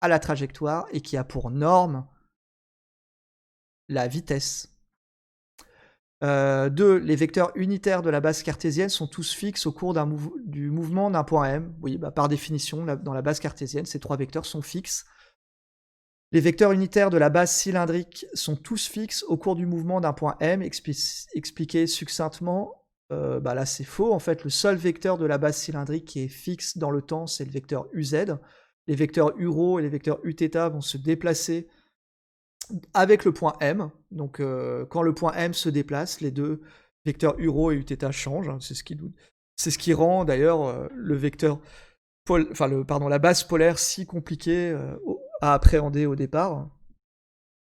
à la trajectoire et qui a pour norme la vitesse. 2. Les vecteurs unitaires de la base cartésienne sont tous fixes au cours du mouvement d'un point M. Oui, bah, par définition, dans la base cartésienne, ces 3 vecteurs sont fixes. Les vecteurs unitaires de la base cylindrique sont tous fixes au cours du mouvement d'un point M. Expliqué succinctement, bah là c'est faux. En fait, le seul vecteur de la base cylindrique qui est fixe dans le temps, c'est le vecteur UZ. Les vecteurs URO et les vecteurs Uθ vont se déplacer avec le point M. Donc quand le point M se déplace, les deux vecteurs URO et Uθ changent. Hein, c'est ce qui rend d'ailleurs le vecteur la base polaire si compliquée à appréhender au départ.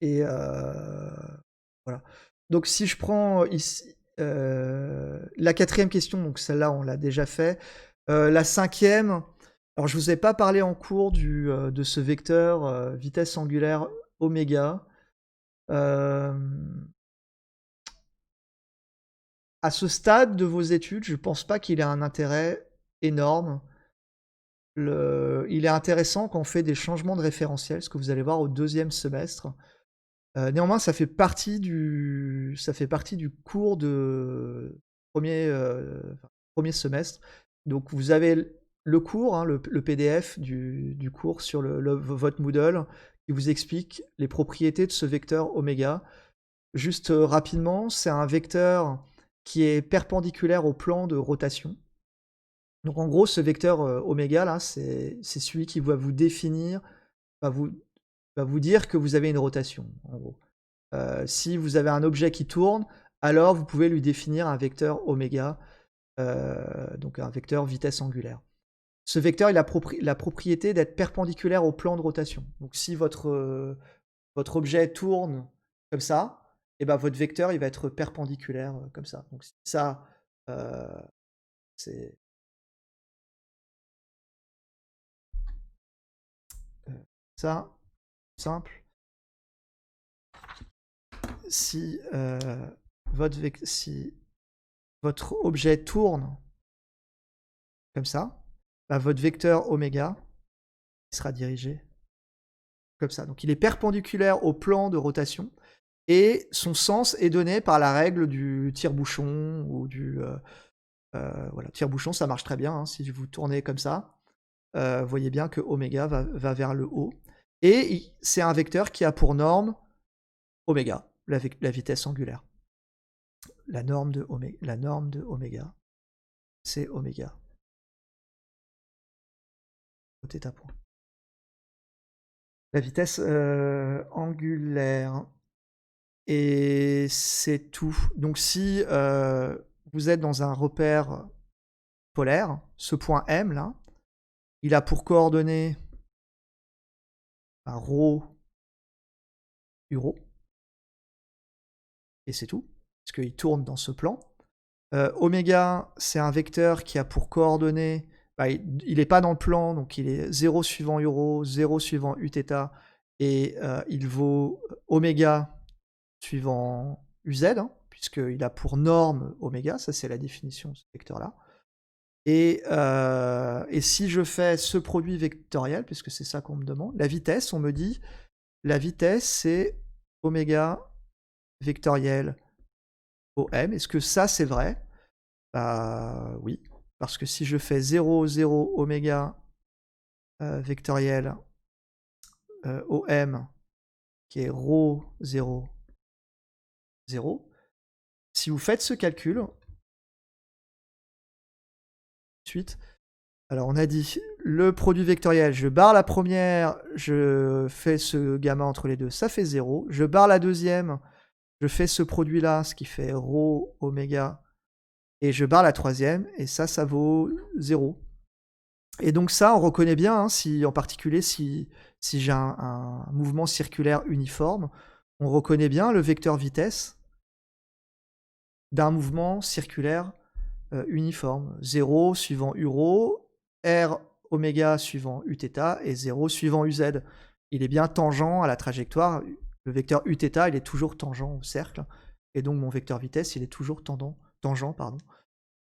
Et voilà. Donc si je prends ici la quatrième question, donc celle-là on l'a déjà fait. La cinquième, alors je vous ai pas parlé en cours de ce vecteur vitesse angulaire oméga. À ce stade de vos études, je pense pas qu'il ait un intérêt énorme. Il est intéressant quand on fait des changements de référentiel, ce que vous allez voir au deuxième semestre. Néanmoins, ça fait partie du cours de premier semestre. Donc vous avez le cours, hein, le PDF du cours sur votre Moodle qui vous explique les propriétés de ce vecteur oméga. Juste rapidement, c'est un vecteur qui est perpendiculaire au plan de rotation. Donc en gros, ce vecteur oméga là, c'est celui qui va vous définir, va vous dire que vous avez une rotation, en gros. Si vous avez un objet qui tourne, alors vous pouvez lui définir un vecteur oméga, donc un vecteur vitesse angulaire. Ce vecteur, il a la propriété d'être perpendiculaire au plan de rotation. Donc si votre objet tourne comme ça, et ben votre vecteur, il va être perpendiculaire comme ça. Donc ça, c'est ça, simple. Si votre objet tourne comme ça, bah, votre vecteur oméga sera dirigé comme ça. Donc il est perpendiculaire au plan de rotation. et son sens est donné par la règle du tire-bouchon ou du voilà, tire-bouchon, ça marche très bien, hein, si vous tournez comme ça, vous voyez bien que oméga va vers le haut et c'est un vecteur qui a pour norme oméga, la vitesse angulaire. La norme de oméga, c'est oméga au θ point. La vitesse angulaire. Et c'est tout. Donc si vous êtes dans un repère polaire, ce point M là, il a pour coordonnées ρ, euro, et c'est tout, parce qu'il tourne dans ce plan. Oméga, c'est un vecteur qui a pour coordonnées, il n'est pas dans le plan, donc il est 0 suivant euro, 0 suivant uθ, et il vaut oméga suivant uz, hein, puisqu'il a pour norme oméga, ça c'est la définition de ce vecteur-là. Et si je fais ce produit vectoriel, puisque c'est ça qu'on me demande, la vitesse, on me dit, la vitesse c'est oméga vectoriel OM. Est-ce que ça c'est vrai? Oui, parce que si je fais 0, 0 oméga vectoriel OM, qui est ρ 0, 0, si vous faites ce calcul, suite, alors on a dit le produit vectoriel, je barre la première, je fais ce gamma entre les deux, ça fait 0. Je barre la deuxième, je fais ce produit là, ce qui fait ρ oméga, et je barre la troisième, et ça vaut 0. Et donc ça, on reconnaît bien, hein, en particulier si j'ai un mouvement circulaire uniforme, on reconnaît bien le vecteur vitesse d'un mouvement circulaire uniforme. 0 suivant euro, r oméga suivant uθ, et 0 suivant uz. Il est bien tangent à la trajectoire. Le vecteur uθ, il est toujours tangent au cercle, et donc mon vecteur vitesse, il est toujours tangent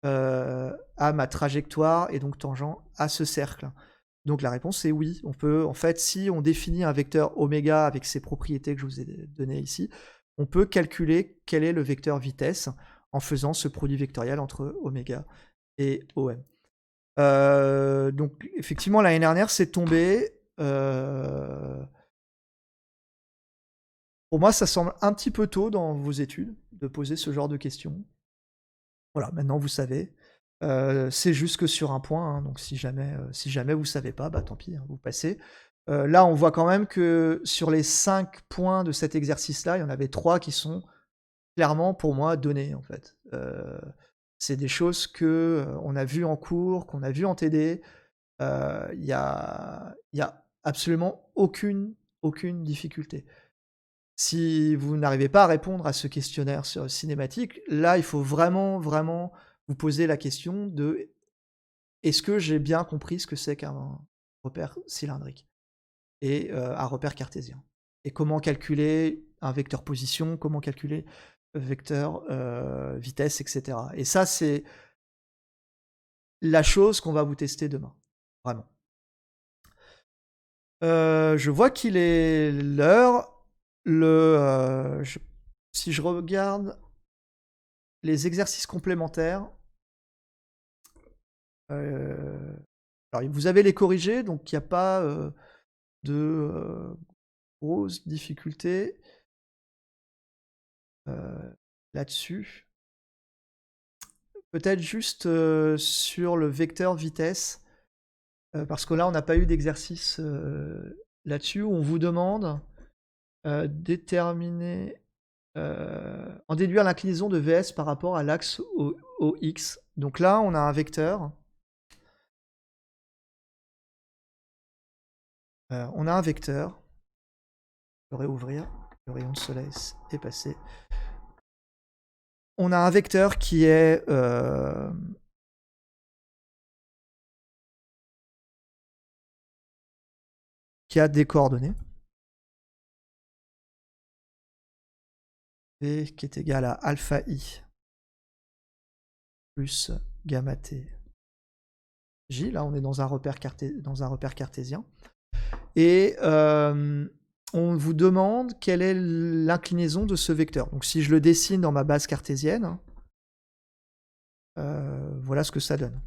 à ma trajectoire, et donc tangent à ce cercle. Donc la réponse est oui. On peut, en fait, si on définit un vecteur oméga avec ces propriétés que je vous ai données ici, on peut calculer quel est le vecteur vitesse en faisant ce produit vectoriel entre oméga et OM. Donc effectivement, l'année dernière, c'est tombé. Pour moi, ça semble un petit peu tôt dans vos études de poser ce genre de questions. Voilà, maintenant vous savez. C'est juste que sur un point, hein, donc si jamais vous ne savez pas, tant pis, hein, vous passez. Là, on voit quand même que sur les 5 points de cet exercice-là, il y en avait 3 qui sont clairement pour moi donnés, en fait. C'est des choses qu'on a vues en cours, qu'on a vues en TD. Il y a absolument aucune difficulté. Si vous n'arrivez pas à répondre à ce questionnaire cinématique, là, il faut vraiment vous poser la question de: est-ce que j'ai bien compris ce que c'est qu'un repère cylindrique et un repère cartésien? Et comment calculer un vecteur position, comment calculer le vecteur vitesse, etc. Et ça, c'est la chose qu'on va vous tester demain, vraiment. Je vois qu'il est l'heure. Si je regarde les exercices complémentaires, alors vous avez les corrigés, donc il n'y a pas de grosses difficultés là-dessus. Peut-être juste sur le vecteur vitesse, parce que là on n'a pas eu d'exercice là-dessus, où on vous demande déterminer, en déduire l'inclinaison de Vs par rapport à l'axe OX. Donc là on a un vecteur. On a un vecteur. Je vais réouvrir. Le rayon de soleil est passé. On a un vecteur qui est qui a des coordonnées. V qui est égal à alpha i plus gamma t j. Là, on est dans un repère cartésien. Et on vous demande quelle est l'inclinaison de ce vecteur. Donc si je le dessine dans ma base cartésienne, voilà ce que ça donne,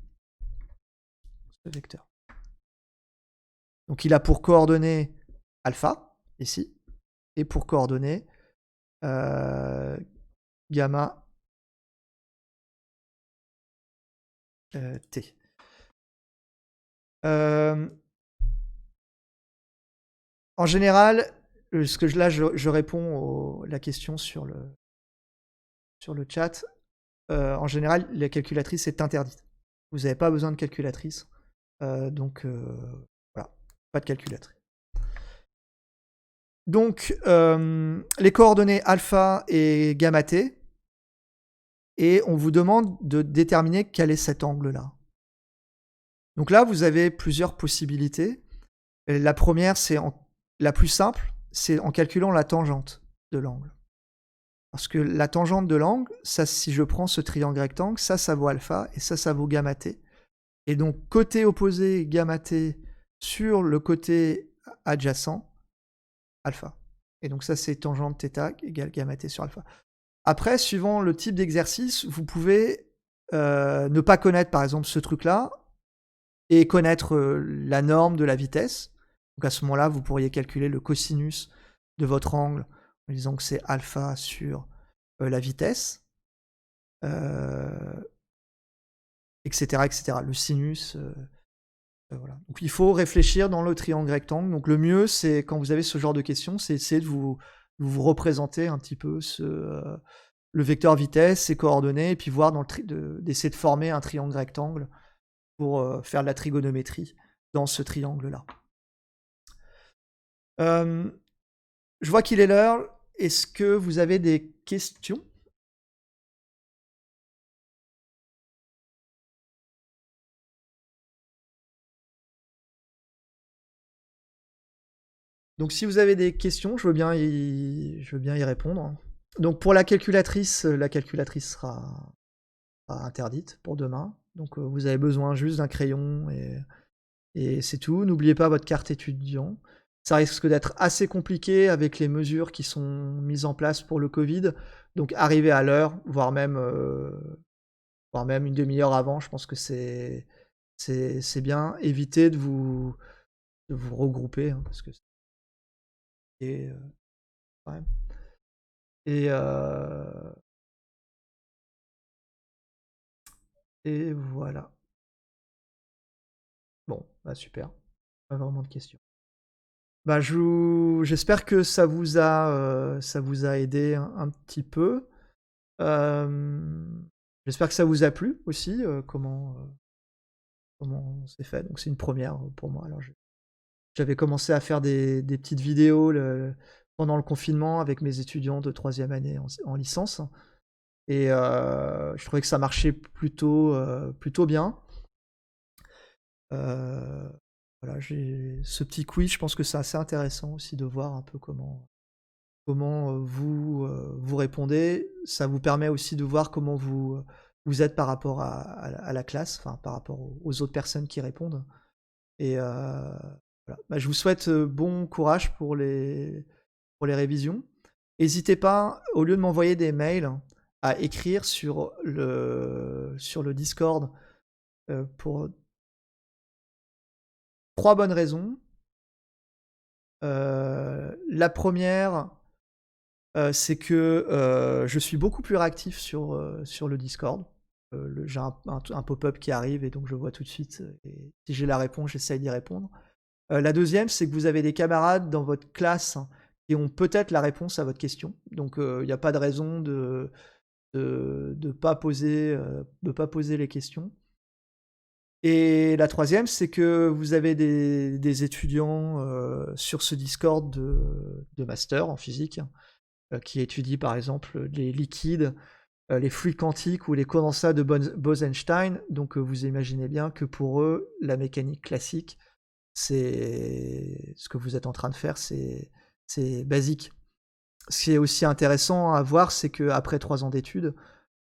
ce vecteur. Donc il a pour coordonnée alpha, ici, et pour coordonnée gamma t. En général, là je réponds la question sur le chat. En général, la calculatrice est interdite. Vous n'avez pas besoin de calculatrice. Donc voilà, pas de calculatrice. Donc les coordonnées alpha et gamma t, et on vous demande de déterminer quel est cet angle-là. Donc là, vous avez plusieurs possibilités. La première, la plus simple, c'est en calculant la tangente de l'angle. Parce que la tangente de l'angle, ça, si je prends ce triangle rectangle, ça vaut alpha, et ça vaut gamma t. Et donc, côté opposé gamma t sur le côté adjacent, alpha. Et donc ça, c'est tangente θ égale gamma t sur alpha. Après, suivant le type d'exercice, vous pouvez ne pas connaître, par exemple, ce truc-là, et connaître la norme de la vitesse. Donc à ce moment-là, vous pourriez calculer le cosinus de votre angle en disant que c'est alpha sur la vitesse, etc., etc. Le sinus, voilà. Donc il faut réfléchir dans le triangle rectangle. Donc le mieux, c'est quand vous avez ce genre de questions, c'est essayer de vous représenter un petit peu le vecteur vitesse, ses coordonnées, et puis voir d'essayer de former un triangle rectangle pour faire de la trigonométrie dans ce triangle-là. Je vois qu'il est l'heure. Est-ce que vous avez des questions ? Donc si vous avez des questions, je veux bien y répondre. Donc pour la calculatrice sera interdite pour demain. Donc vous avez besoin juste d'un crayon et c'est tout. N'oubliez pas votre carte étudiant. Ça risque d'être assez compliqué avec les mesures qui sont mises en place pour le Covid. Donc arrivez à l'heure, voire même une demi-heure avant. Je pense que c'est bien. Évitez de vous regrouper, hein, parce que c'est ouais. Et voilà. Bon, bah super. Pas vraiment de questions. Bah j'espère que ça vous a aidé un petit peu. J'espère que ça vous a plu aussi, comment c'est fait. Donc c'est une première pour moi. Alors j'avais commencé à faire des petites vidéos pendant le confinement avec mes étudiants de 3e année en licence. Et je trouvais que ça marchait plutôt bien. Voilà, j'ai ce petit quiz, je pense que c'est assez intéressant aussi de voir un peu comment vous répondez. Ça vous permet aussi de voir comment vous êtes par rapport à la classe, enfin par rapport aux autres personnes qui répondent. Et voilà. Bah, je vous souhaite bon courage pour les révisions. N'hésitez pas, au lieu de m'envoyer des mails, à écrire sur le Discord pour 3 bonnes raisons. La première, c'est que je suis beaucoup plus réactif sur le Discord. J'ai un pop-up qui arrive et donc je vois tout de suite, et si j'ai la réponse, j'essaye d'y répondre. La deuxième, c'est que vous avez des camarades dans votre classe qui ont peut-être la réponse à votre question. Donc il n'y a pas de raison de pas poser les questions. Et la troisième, c'est que vous avez des étudiants sur ce Discord de master en physique qui étudient par exemple les liquides, les fluides quantiques ou les condensats de Bose-Einstein. Donc vous imaginez bien que pour eux, la mécanique classique, c'est ce que vous êtes en train de faire, c'est basique. Ce qui est aussi intéressant à voir, c'est qu'après 3 ans d'études,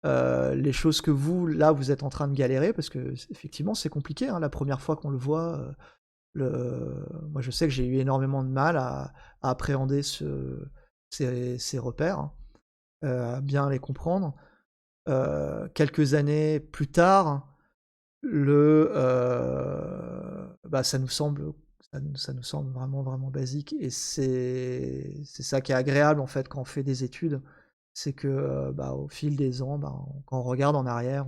les choses que vous êtes en train de galérer, parce que effectivement c'est compliqué, hein, la première fois qu'on le voit, Moi, je sais que j'ai eu énormément de mal à appréhender ces repères, hein, à bien les comprendre. Quelques années plus tard, ça nous semble vraiment, vraiment basique et c'est ça qui est agréable, en fait, quand on fait des études. C'est que, au fil des ans, quand on regarde en arrière,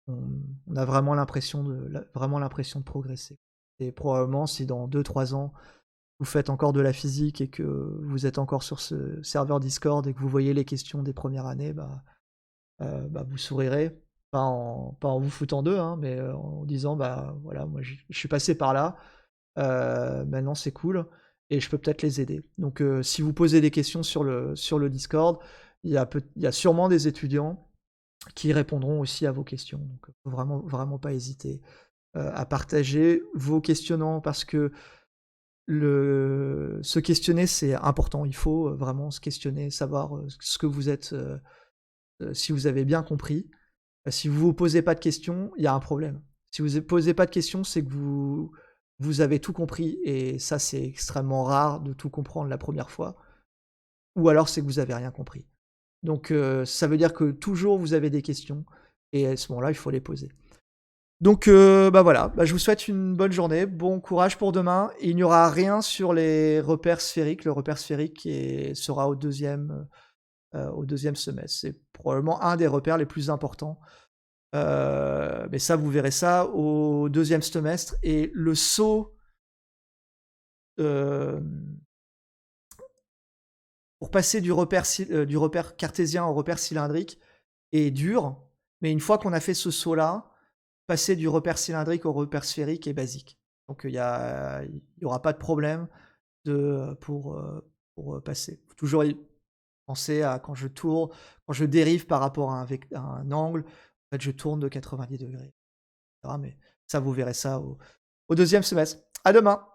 on a vraiment l'impression de progresser et probablement si dans 2 3 ans, vous faites encore de la physique et que vous êtes encore sur ce serveur Discord et que vous voyez les questions des premières années, vous sourirez, pas en vous foutant d'eux, hein, mais, en disant: «Bah, voilà, moi je suis passé par là, maintenant c'est cool et je peux peut-être les aider». Donc, si vous posez des questions sur le Discord, il y a sûrement des étudiants qui répondront aussi à vos questions. Donc, faut vraiment vraiment pas hésiter, à partager vos questionnements parce que se questionner, c'est important. Il faut, vraiment se questionner, savoir, ce que vous êtes, si vous avez bien compris. Si vous vous posez pas de questions, il y a un problème. Si vous posez pas de questions, c'est que vous avez tout compris et ça, c'est extrêmement rare de tout comprendre la première fois ou alors c'est que vous avez rien compris. Donc, ça veut dire que toujours vous avez des questions et à ce moment-là, il faut les poser. Donc, voilà, je vous souhaite une bonne journée, bon courage pour demain. Il n'y aura rien sur les repères sphériques. Le repère sphérique sera au deuxième semestre. C'est probablement un des repères les plus importants. Mais ça, vous verrez ça au deuxième semestre et le saut, hem, pour passer du repère cartésien au repère cylindrique est dur, mais une fois qu'on a fait ce saut-là, passer du repère cylindrique au repère sphérique est basique. Donc, il y aura pas de problème pour passer. Faut toujours y penser à quand je dérive par rapport à un angle, en fait, je tourne de 90 degrés, et cetera, mais ça, vous verrez ça au deuxième semestre. À demain!